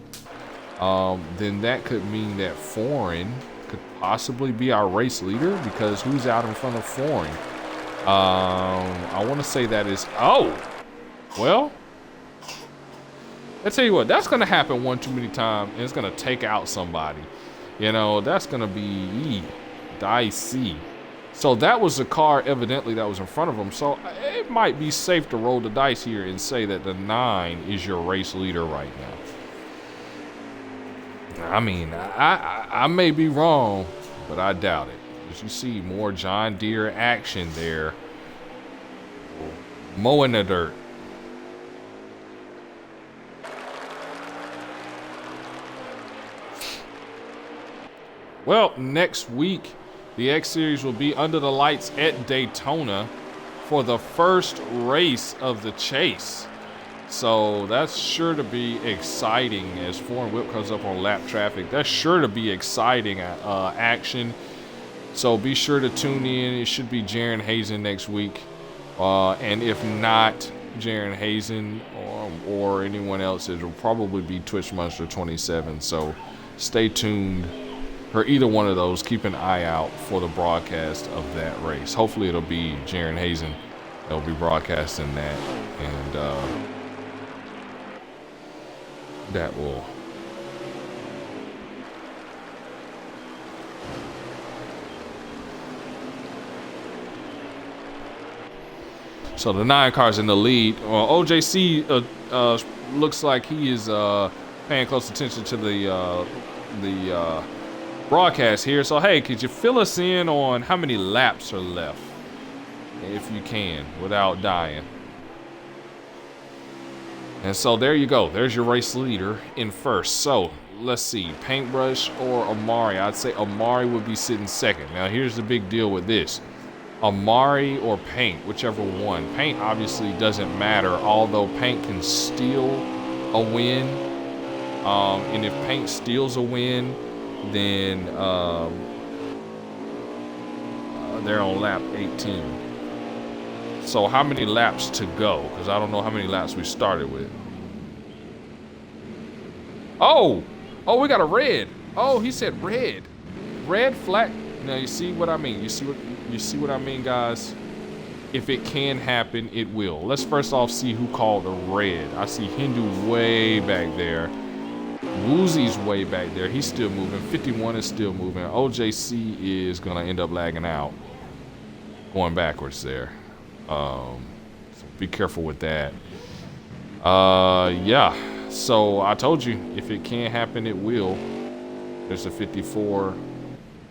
then that could mean that Foreign could possibly be our race leader, because who's out in front of Foreign? I want to say that is, I tell you what, that's gonna happen one too many times, and it's gonna take out somebody. You know, that's gonna be dicey. So that was the car, evidently, that was in front of him. So it might be safe to roll the dice here and say that the 9 is your race leader right now. I mean, I may be wrong, but I doubt it. As you see, more John Deere action there. Mowing the dirt. Well, next week, the X Series will be under the lights at Daytona for the first race of the chase. So that's sure to be exciting as Foreign Whip comes up on lap traffic. That's sure to be exciting action. So be sure to tune in. It should be Jaron Hazen next week. And if not Jaron Hazen or anyone else, it'll probably be Twitch Monster 27. So stay tuned for either one of those. Keep an eye out for the broadcast of that race. Hopefully it'll be Jaron Hazen. They'll be broadcasting that. And that will... So the 9 car's in the lead. OJC looks like he is paying close attention to the broadcast here. So hey, could you fill us in on how many laps are left, if you can, without dying? And so there you go. There's your race leader in first. So let's see, Paintbrush or Amari. I'd say Amari would be sitting second. Now here's the big deal with this. Amari or Paint, whichever one. Paint obviously doesn't matter, although Paint can steal a win. And if Paint steals a win, then they're on lap 18. So how many laps to go? Because I don't know how many laps we started with. Oh, we got a red. Oh, he said red. Red flag. Now you see what I mean. You see what I mean, guys? If it can happen, it will. Let's first off see who called a red. I see Hindu way back there. Woozy's way back there. He's still moving. 51 is still moving. OJC is gonna end up lagging out, going backwards there. So be careful with that. Yeah. So I told you, if it can happen, it will. There's a 54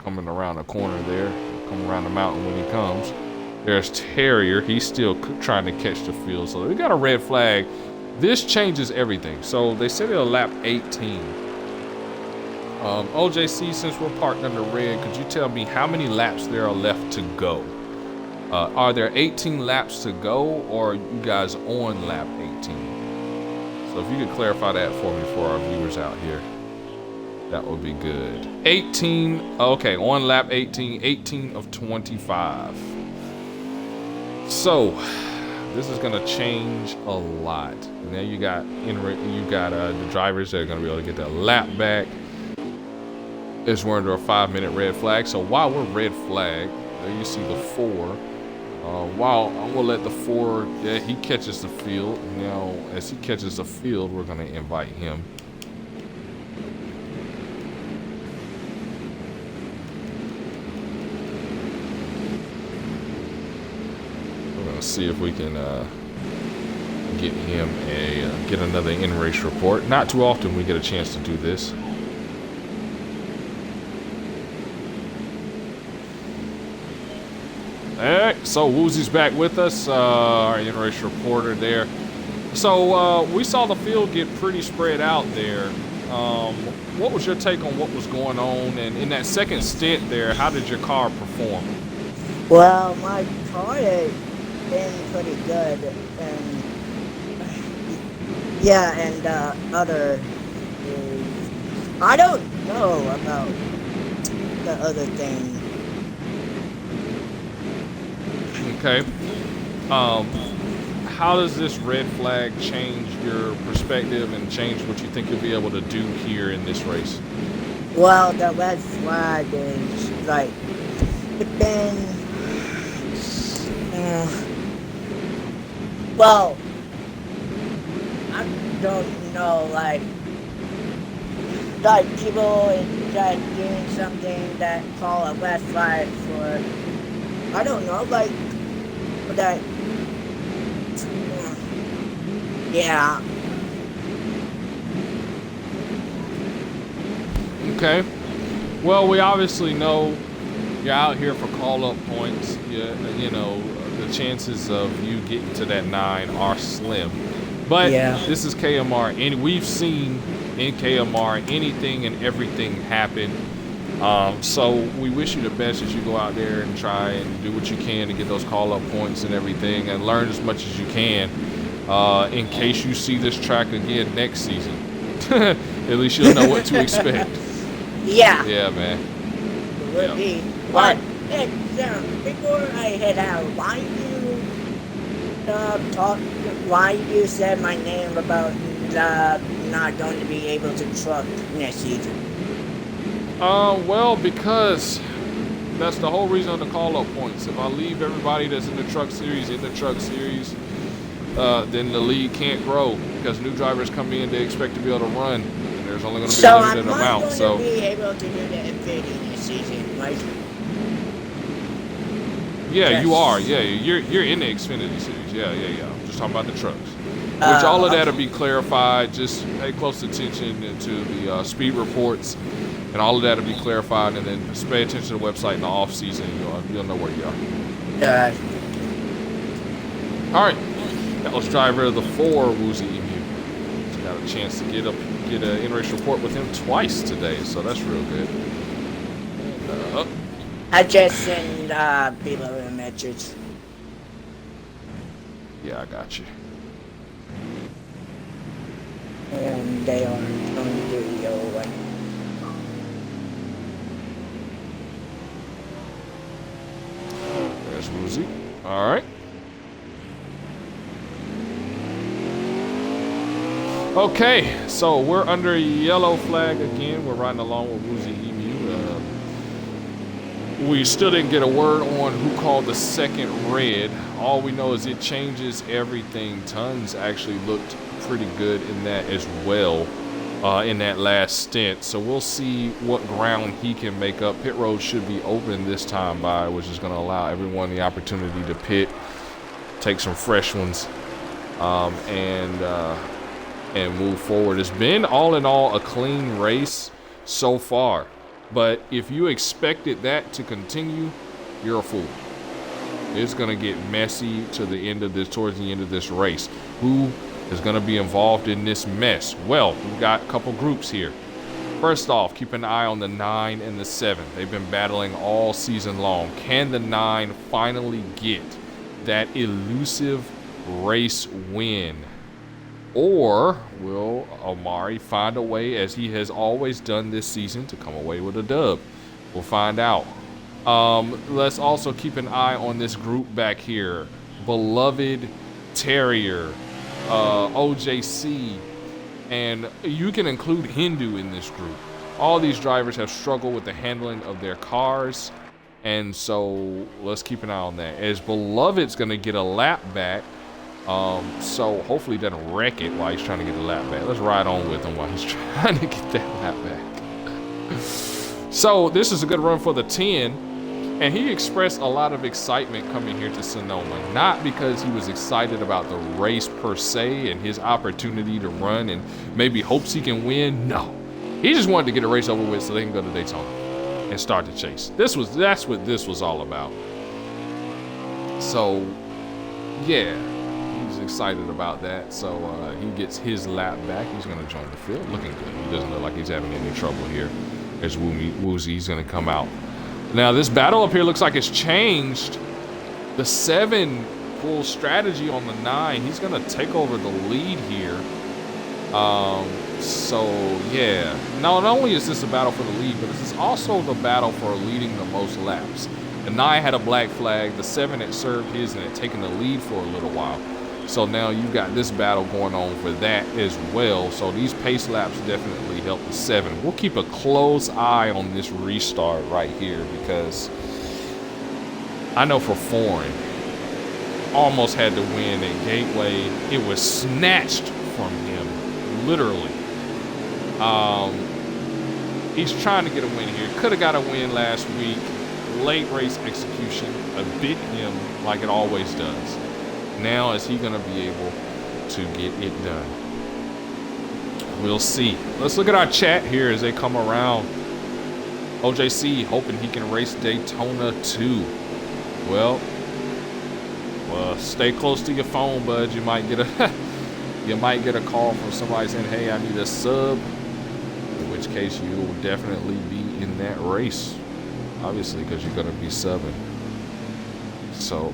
coming around the corner there. Come around the mountain when he comes. There's Terrier. He's still trying to catch the field. So we got a red flag. This changes everything. So they said it'll lap 18. OJC, since we're parked under red, could you tell me how many laps there are left to go? Are there 18 laps to go, or are you guys on lap 18? So if you could clarify that for me for our viewers out here, that would be good. 18, okay, on lap 18, 18 of 25. So this is gonna change a lot. Now you got the drivers that are gonna be able to get that lap back. As we're under a 5-minute red flag. So while we're red flag, there you see the 4. While I'm gonna let the 4, yeah, he catches the field. Now, as he catches the field, we're gonna invite him. We're gonna see if we can get him get another in-race report. Not too often we get a chance to do this. Alright, so Woozy's back with us, our in-race reporter there. So we saw the field get pretty spread out there. What was your take on what was going on? And in that second stint there, how did your car perform? Well, my car has been pretty good. And yeah, and other... I don't know about the other thing. Okay. How does this red flag change your perspective and change what you think you'll be able to do here in this race? Well, the red flag is like, it's been, well, I don't know, like people is like doing something that call a red flag for, I don't know, like that. Yeah. Okay. Well, we obviously know you're out here for call-up points. You know, the chances of you getting to that 9 are slim. But Yeah. this is KMR, and we've seen in KMR anything and everything happen. So we wish you the best as you go out there and try and do what you can to get those call-up points and everything, and learn as much as you can in case you see this track again next season. At least you'll know what to expect. Yeah. Yeah, man. It would be. But hey, before I head out, why you said my name about not going to be able to truck next season? Well, because that's the whole reason on the call-up points. If I leave everybody that's in the truck series, then the league can't grow because new drivers come in, they expect to be able to run, and there's only going to be a limited amount. So I'm not going to be able to do the Infinity this season, right? Yeah, Yes. you are. Yeah, you're in the Xfinity series. Yeah. I'm just talking about the trucks. Which all of that will be clarified. Just pay close attention to the speed reports, and all of that will be clarified. And then just pay attention to the website in the off season. You'll know where you are. All right, that was driver of the 4, Woozy Emu. Just got a chance to get an in-race report with him twice today, so that's real good. And, I just send below the message. yeah, I got you. And they are going to do your way. There's Woozy. All right. Okay, so we're under a yellow flag again. We're riding along with Woozy Emu. We still didn't get a word on who called the second red. All we know is it changes everything. Tons actually looked pretty good in that as well, in that last stint. So we'll see what ground he can make up. Pit road should be open this time by, which is going to allow everyone the opportunity to pit, take some fresh ones, and move forward. It's been all in all a clean race so far. But if you expected that to continue, you're a fool. It's going to get messy towards the end of this race. Who is going to be involved in this mess? Well, we've got a couple groups here. First off, keep an eye on the 9 and the 7. They've been battling all season long. Can the 9 finally get that elusive race win? Or will Omari find a way, as he has always done this season, to come away with a dub? We'll find out. Let's also keep an eye on this group back here. Beloved Terrier, OJC, and you can include Hindu in this group. All these drivers have struggled with the handling of their cars, and so let's keep an eye on that. As Beloved's going to get a lap back, so hopefully he doesn't wreck it while he's trying to get the lap back. Let's ride on with him while he's trying to get that lap back. So this is a good run for the 10, and he expressed a lot of excitement coming here to Sonoma. Not because he was excited about the race per se and his opportunity to run and maybe hopes he can win. No, he just wanted to get a race over with so they can go to Daytona and start the chase. That's what this was all about. So yeah, he's excited about that. So he gets his lap back. He's going to join the field, looking good. He doesn't look like he's having any trouble here. As Woozy's going to come out. Now this battle up here looks like it's changed. The 7 full strategy on the 9. He's going to take over the lead here. So yeah, not only is this a battle for the lead, but this is also the battle for leading the most laps. The 9 had a black flag. The 7 had served his and had taken the lead for a little while. So now you've got this battle going on for that as well. So these pace laps definitely help the 7. We'll keep a close eye on this restart right here because I know for Foreign almost had to win at Gateway. It was snatched from him literally. He's trying to get a win here. Could have got a win last week. Late race execution bit him like it always does. Now is he going to be able to get it done? We'll see. Let's look at our chat here as they come around. OJC hoping he can race Daytona too. Well, stay close to your phone, bud. You might get a call from somebody saying, "Hey, I need a sub." In which case, you will definitely be in that race, obviously, because you're going to be subbing. So,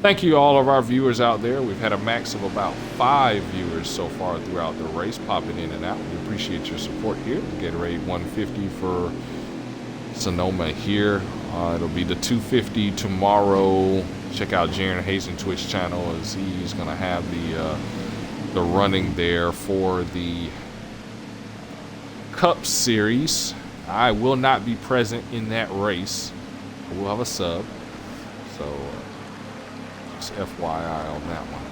thank you all of our viewers out there. We've had a max of about 5 viewers so far throughout the race, popping in and out. We appreciate your support here. Gatorade 150 for Sonoma here. It'll be the 250 tomorrow. Check out Jaron Hazen Twitch channel as he's going to have the running there for the Cup Series. I will not be present in that race. I will have a sub. So, just FYI on that one.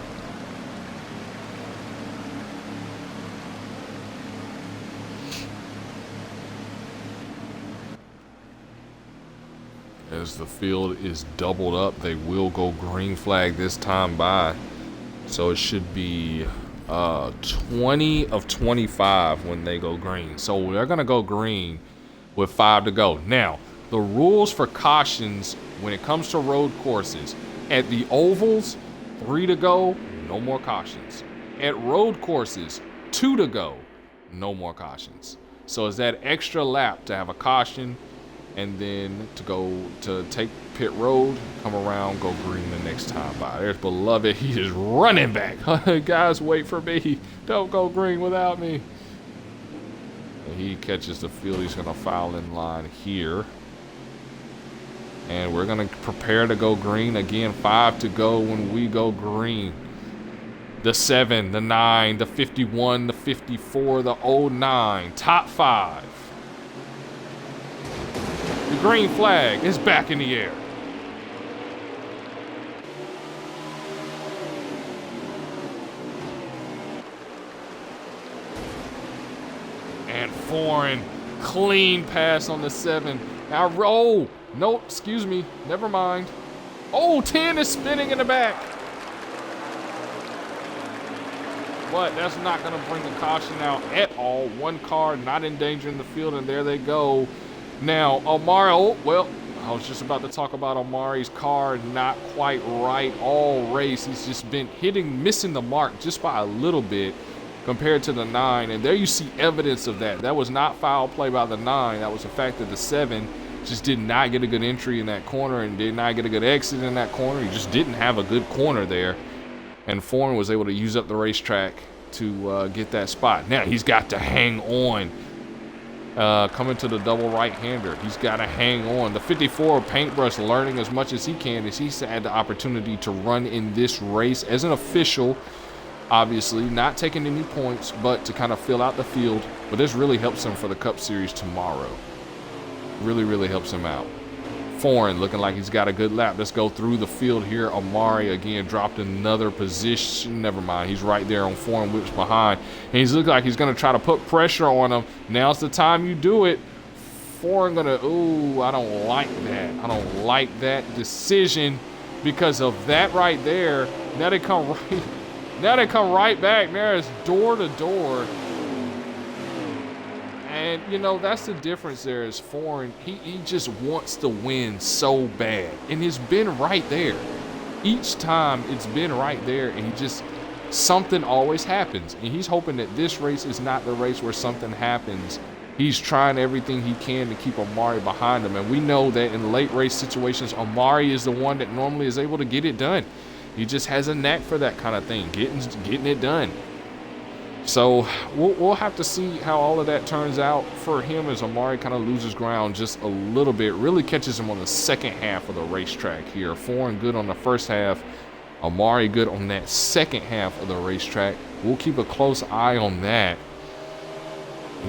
As the field is doubled up, they will go green flag this time by. So it should be 20 of 25 when they go green. So they're going to go green with 5 to go. Now, the rules for cautions when it comes to road courses. At the ovals, 3 to go, no more cautions. At road courses, 2 to go, no more cautions. So it's that extra lap to have a caution, and then to go to take pit road, come around, go green the next time by. There's Beloved. He is running back. Guys, wait for me. Don't go green without me. And he catches the field. He's going to foul in line here. And we're going to prepare to go green. Again, 5 to go when we go green. The 7, the 9, the 51, the 54, the 09. Top 5. The green flag is back in the air. And Foreign, clean pass on the 7. Now, oh, no, excuse me, never mind. Oh, 10 is spinning in the back. But that's not going to bring a caution out at all. One car not endangering the field, and there they go. Now, Omari, oh, well, I was just about to talk about Omari's car not quite right all race. He's just been missing the mark just by a little bit compared to the 9. And there you see evidence of that. That was not foul play by the 9. That was the fact that the 7 just did not get a good entry in that corner and did not get a good exit in that corner. He just didn't have a good corner there. And Foreign was able to use up the racetrack to get that spot. Now, he's got to hang on. Coming to the double right-hander. He's got to hang on. The 54 Paintbrush learning as much as he can as he's had the opportunity to run in this race as an official, obviously, not taking any points, but to kind of fill out the field. But this really helps him for the Cup Series tomorrow. Really, really helps him out. Foreign looking like he's got a good lap. Let's go through the field here. Omari again dropped another position. Never mind. He's right there on Foreign, whips behind. And he's looking like he's going to try to put pressure on him. Now's the time you do it. Foreign going to, ooh, I don't like that. I don't like that decision because of that right there. Now they come right back. There's door to door. And, you know, that's the difference there is Foreign. He just wants to win so bad. And it's been right there. Each time it's been right there. And he just, something always happens. And he's hoping that this race is not the race where something happens. He's trying everything he can to keep Omari behind him. And we know that in late race situations, Omari is the one that normally is able to get it done. He just has a knack for that kind of thing, getting it done. So we'll have to see how all of that turns out for him as Omari kind of loses ground just a little bit. Really catches him on the second half of the racetrack here. Foreign good on the first half. Omari good on that second half of the racetrack. We'll keep a close eye on that.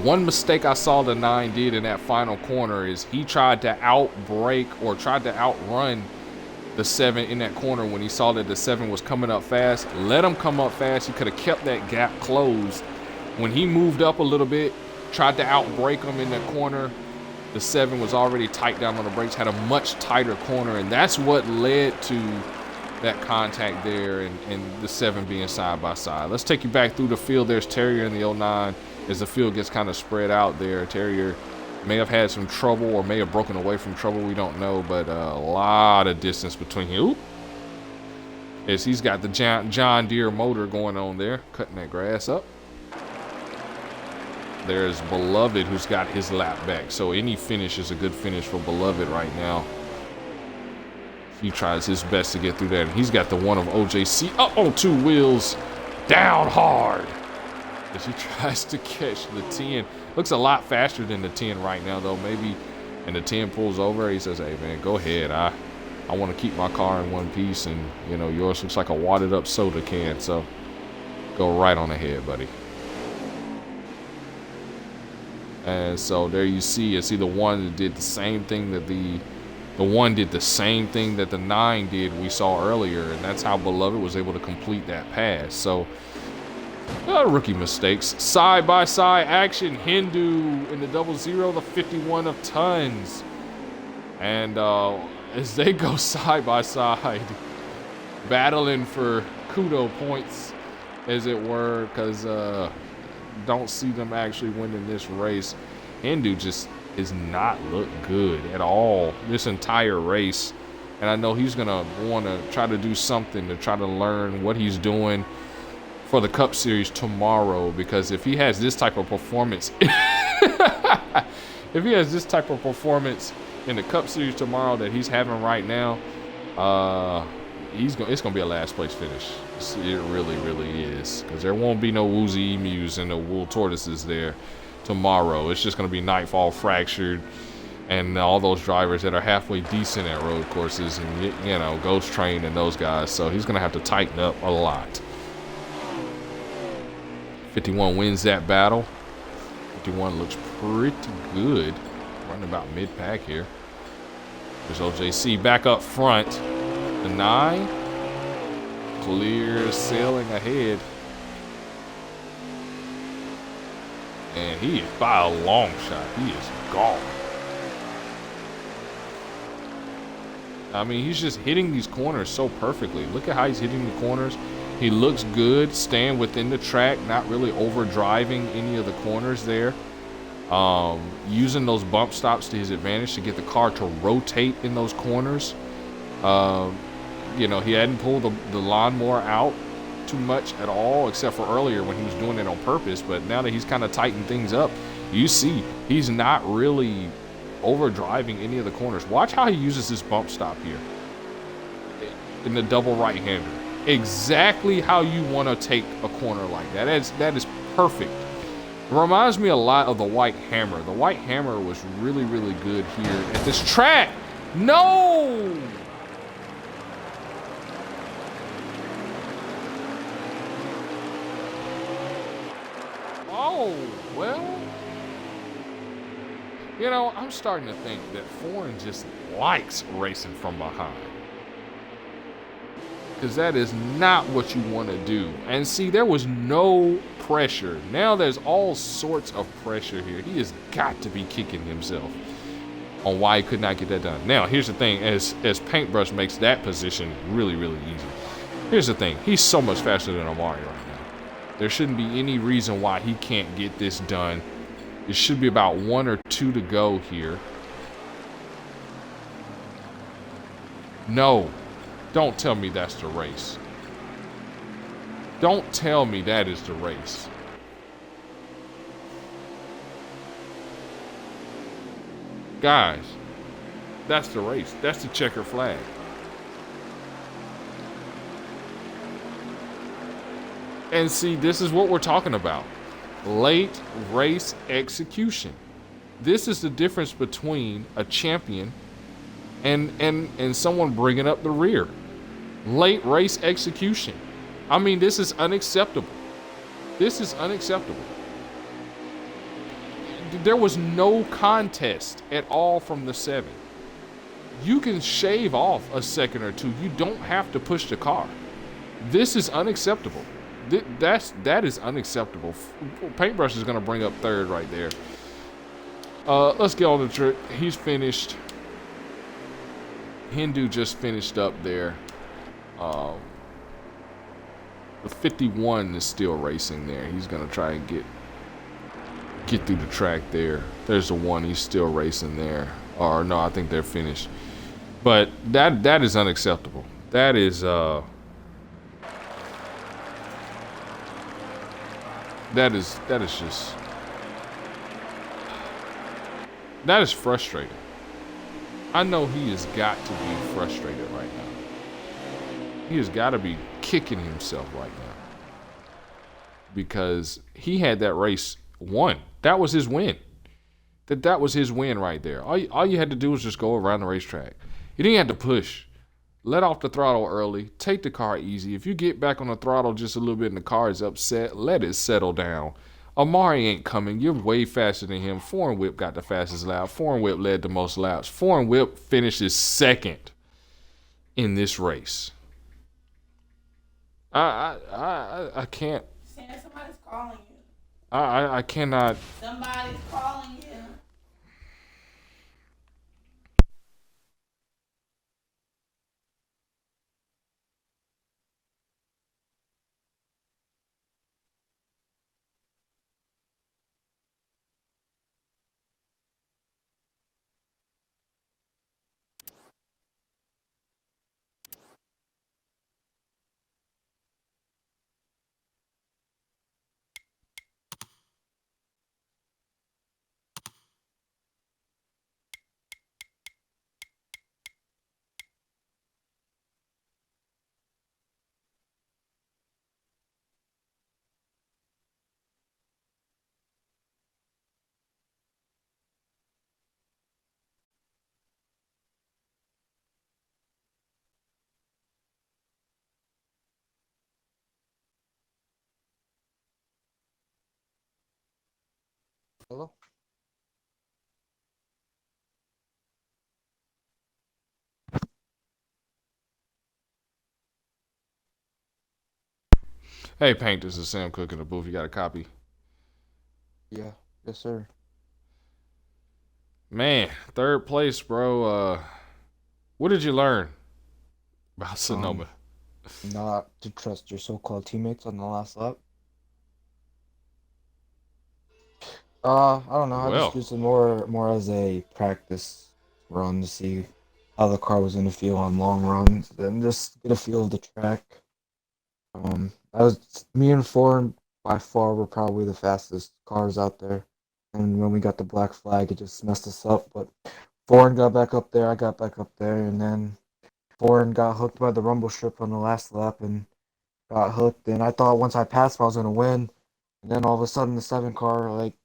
One mistake I saw the 9 did in that final corner is he tried to outbrake or tried to outrun the 7 in that corner when he saw that the 7 was coming up fast. Let him come up fast. He could have kept that gap closed When he moved up a little bit, tried to outbrake him in the corner, the 7 was already tight down on the brakes, had a much tighter corner, and that's what led to that contact there and the 7 being side by side. Let's take you back through the field. There's Terrier in the 09 as the field gets kind of spread out there. Terrier may have had some trouble or may have broken away from trouble. We don't know, but a lot of distance between you. As he's got the John Deere motor going on there, cutting that grass up. There's Beloved, who's got his lap back. So any finish is a good finish for Beloved right now. He tries his best to get through that. And he's got the one of OJC up on 2 wheels, down hard. As he tries to catch the 10. Looks a lot faster than the 10 right now, though. Maybe, and the 10 pulls over. He says, hey, man, go ahead. I want to keep my car in one piece. And, you know, yours looks like a wadded up soda can. So go right on ahead, buddy. And so there you see the one that did the same thing that the one did the same thing that the 9 did we saw earlier, and that's how Beloved was able to complete that pass. So rookie mistakes. Side by side action. Hindu in the 00, the 51 of tons. And as they go side by side, battling for kudo points, as it were, because don't see them actually winning this race. Hindu just has not looked good at all this entire race. And I know he's going to want to try to do something to try to learn what he's doing for the Cup Series tomorrow, because if he has this type of performance, if he has this type of performance in the Cup Series tomorrow that he's having right now, it's going to be a last place finish. It really, really is, because there won't be no woozy emus and no wool tortoises there tomorrow. It's just going to be Nightfall Fractured and all those drivers that are halfway decent at road courses, and, you know, Ghost Train and those guys. So he's going to have to tighten up a lot. 51 wins that battle. 51 looks pretty good. Running about mid-pack here. There's OJC back up front. The 9. Clear sailing ahead. And he is by a long shot. He is gone. I mean, he's just hitting these corners so perfectly. Look at how he's hitting the corners. He looks good, staying within the track, not really overdriving any of the corners there. Using those bump stops to his advantage to get the car to rotate in those corners. You know, he hadn't pulled the lawnmower out too much at all, except for earlier when he was doing it on purpose. But now that he's kind of tightened things up, you see he's not really overdriving any of the corners. Watch how he uses this bump stop here in the double right-hander. Exactly how you want to take a corner like that. That is perfect. It reminds me a lot of the White Hammer. The White Hammer was really, really good here at this track. No! Oh, well. You know, I'm starting to think that Foreign just likes racing from behind. Because that is not what you want to do. And see, there was no pressure. Now there's all sorts of pressure here. He has got to be kicking himself on why he could not get that done. Now, here's the thing. As Paintbrush makes that position really, really easy. Here's the thing. He's so much faster than Amari right now. There shouldn't be any reason why he can't get this done. It should be about 1 or 2 to go here. No. Don't tell me that's the race. Don't tell me that is the race. Guys, that's the race. That's the checker flag. And see, this is what we're talking about. Late race execution. This is the difference between a champion and someone bringing up the rear. Late race execution. I mean, this is unacceptable. This is unacceptable. There was no contest at all from the 7. You can shave off a second or two. You don't have to push the car. This is unacceptable. That is unacceptable. Paintbrush is gonna bring up third right there. Let's get on the trick. He's finished. Hindu just finished up there. The 51 is still racing there. He's gonna try and get through the track there. There's the one. He's still racing there. Or no, I think they're finished. But that is unacceptable. That is just that is frustrating. I know he has got to be frustrated right now. He has got to be kicking himself right now because he had that race won. That was his win. That was his win right there. All you had to do was just go around the racetrack. You didn't have to push. Let off the throttle early. Take the car easy. If you get back on the throttle just a little bit and the car is upset, let it settle down. Amari ain't coming. You're way faster than him. Foreign Whip got the fastest lap. Foreign Whip led the most laps. Foreign Whip finishes second in this race. I can't. Sam, somebody's calling you. I cannot. Somebody's calling you. Hello? Hey, Paint, this is Sam Cook in the booth. You got a copy? Yeah, yes, sir. Man, third place, bro. What did you learn about Sonoma? Not to trust your so-called teammates on the last lap. I don't know. I Well, just used it more as a practice run to see how the car was gonna feel on long runs and just get a feel of the track. I was me and Foreign by far were probably the fastest cars out there. And when we got the black flag, it just messed us up. But Foreign got back up there, I got back up there, and then Foreign got hooked by the rumble strip on the last lap and got hooked. And I thought once I passed, I was gonna win. And then all of a sudden, the 7 car, like,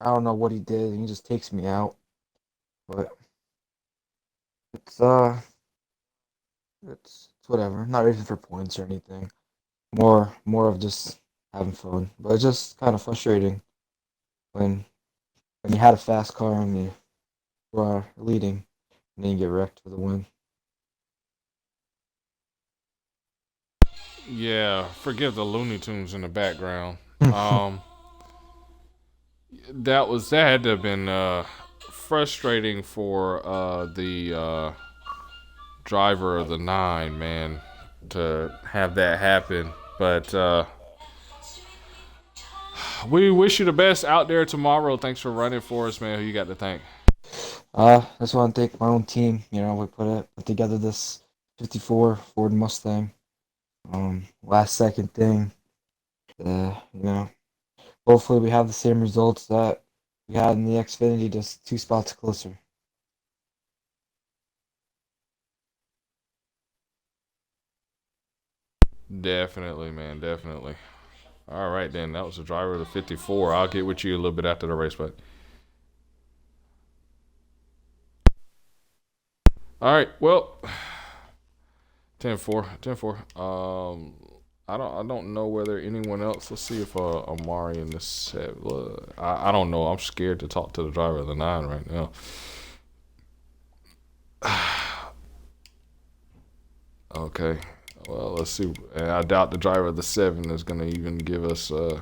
I don't know what he did, and he just takes me out. But it's it's whatever. Not racing for points or anything. More of just having fun. But it's just kind of frustrating when you had a fast car and you were leading, and then you get wrecked for the win. yeah, forgive the Looney Tunes in the background. That had to have been frustrating for the driver of the 9, man, to have that happen. But we wish you the best out there tomorrow. Thanks for running for us, man. Who you got to thank? I just want to thank my own team. You know, we put together this 54 Ford Mustang. Last second thing. You know, hopefully we have the same results that we had in the Xfinity, just 2 spots closer. Definitely, man. Definitely. All right, then. That was the driver of the 54. I'll get with you a little bit after the race, but. All right. Well, 10-4. 10-4. I don't know whether anyone else. Let's see if Amari in this set. I don't know. I'm scared to talk to the driver of the 9 right now. Okay. Well, let's see. And I doubt the driver of the 7 is gonna even give us. I'm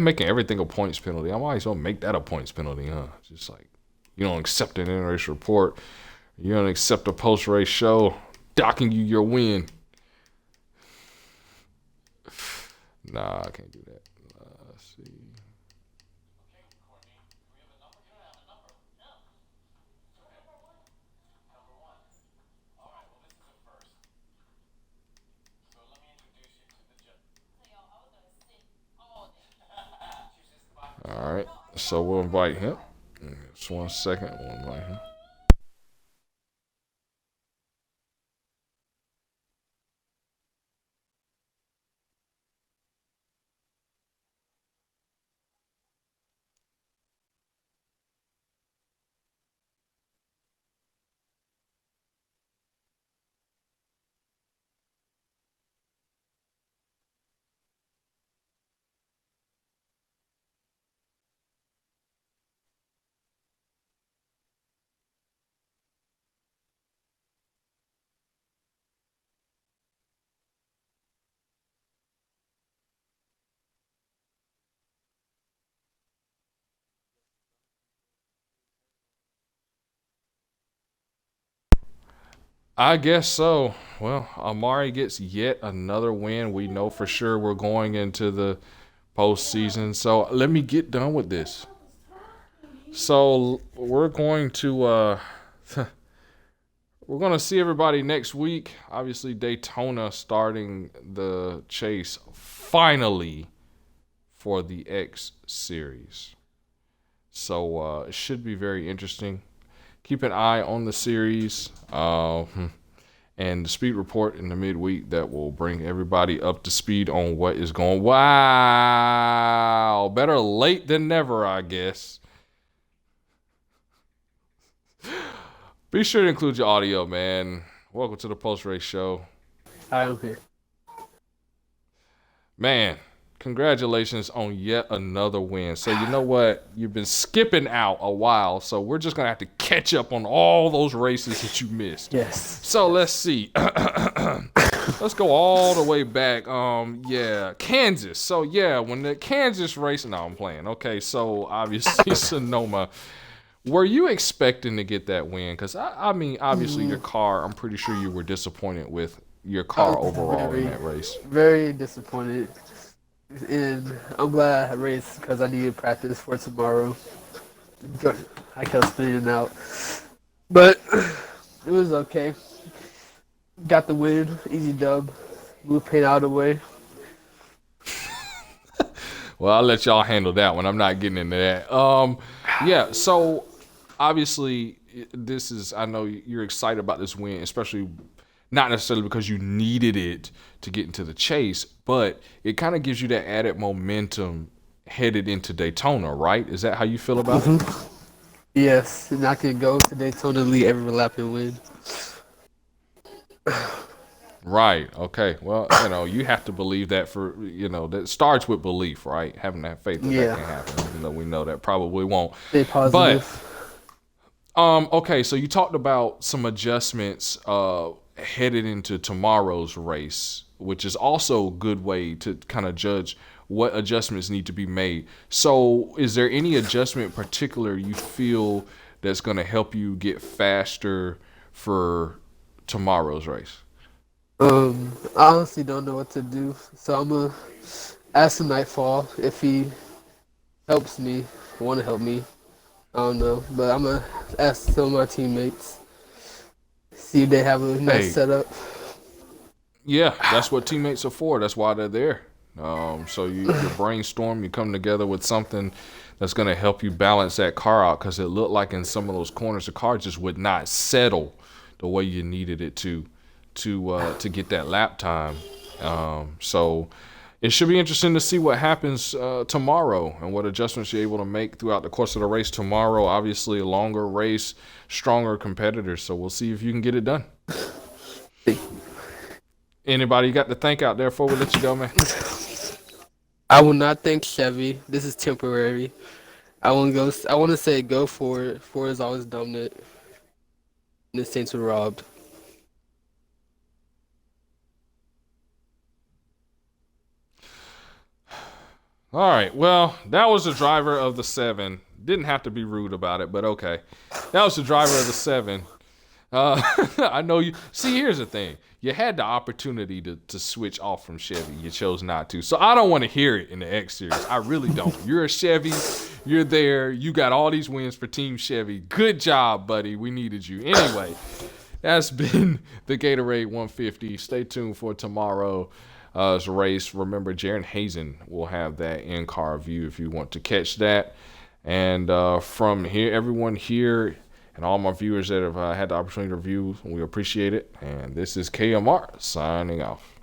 making everything a points penalty. I might as well make that a points penalty, huh? Just like you don't accept an in-race report, you don't accept a post-race show, docking you your win. Nah, I can't do that. Let's see. All right, so we'll invite him. Just 1 second, we'll invite him. I guess so. Well, Amari gets yet another win. We know for sure we're going into the postseason. So let me get done with this. So we're going to we're going to see everybody next week. Obviously, Daytona starting the chase finally for the X Series. So it should be very interesting. Keep an eye on the series and the speed report in the midweek that will bring everybody up to speed on what is going. Wow, better late than never, I guess. Be sure to include your audio, man. Welcome to the post-race show. I'm here. Man, congratulations on yet another win. So you know what? You've been skipping out a while, so we're just going to have to catch up on all those races that you missed. Yes. So let's see. Let's go all the way back. Kansas. So yeah, when the Kansas race, no, I'm playing. Okay, so obviously Sonoma. Were you expecting to get that win? Because I mean, obviously your car. I'm pretty sure you were disappointed with your car overall in that race. Very disappointed. And I'm glad I raced because I needed practice for tomorrow. I kept spinning out. But it was okay. Got the win. Easy dub. Move paint out of the way. Well, I'll let y'all handle that one. I'm not getting into that. Yeah, so obviously this is, I know you're excited about this win, especially not necessarily because you needed it to get into the chase, but it kind of gives you that added momentum headed into Daytona, right? Is that how you feel about it? Yes, and I can go to Daytona, lead every lap and win. Right. Okay. Well, you have to believe that that starts with belief, right? Having that faith that that can happen, even though we know that probably won't. Stay positive. But, okay, so you talked about some adjustments headed into tomorrow's race, which is also a good way to kind of judge what adjustments need to be made. So is there any adjustment in particular you feel that's going to help you get faster for tomorrow's race? I honestly don't know what to do, so I'm gonna ask him Nightfall if he helps me, want to help me. I don't know, but I'm gonna ask some of my teammates, see if they have a nice setup. Yeah, that's what teammates are for. That's why they're there. So you brainstorm, you come together with something that's going to help you balance that car out, because it looked like in some of those corners the car just would not settle the way you needed it to get that lap time. So it should be interesting to see what happens tomorrow and what adjustments you're able to make throughout the course of the race tomorrow. Obviously, a longer race, stronger competitors. So we'll see if you can get it done. Anybody you got to thank out there before we let you go, man? I will not thank Chevy. This is temporary. I want to say go for it. For is always dominant. This team's robbed. All right. Well, that was the driver of the 7. Didn't have to be rude about it, but okay. That was the driver of the 7. I know you. See, here's the thing. You had the opportunity to switch off from Chevy. You chose not to. So I don't want to hear it in the X Series. I really don't. You're a Chevy. You're there. You got all these wins for Team Chevy. Good job, buddy. We needed you. Anyway, that's been the Gatorade 150. Stay tuned for tomorrow's race. Remember, Jaron Hazen will have that in-car view if you want to catch that. And from here, everyone here, and all my viewers that have had the opportunity to review, we appreciate it. And this is KMR signing off.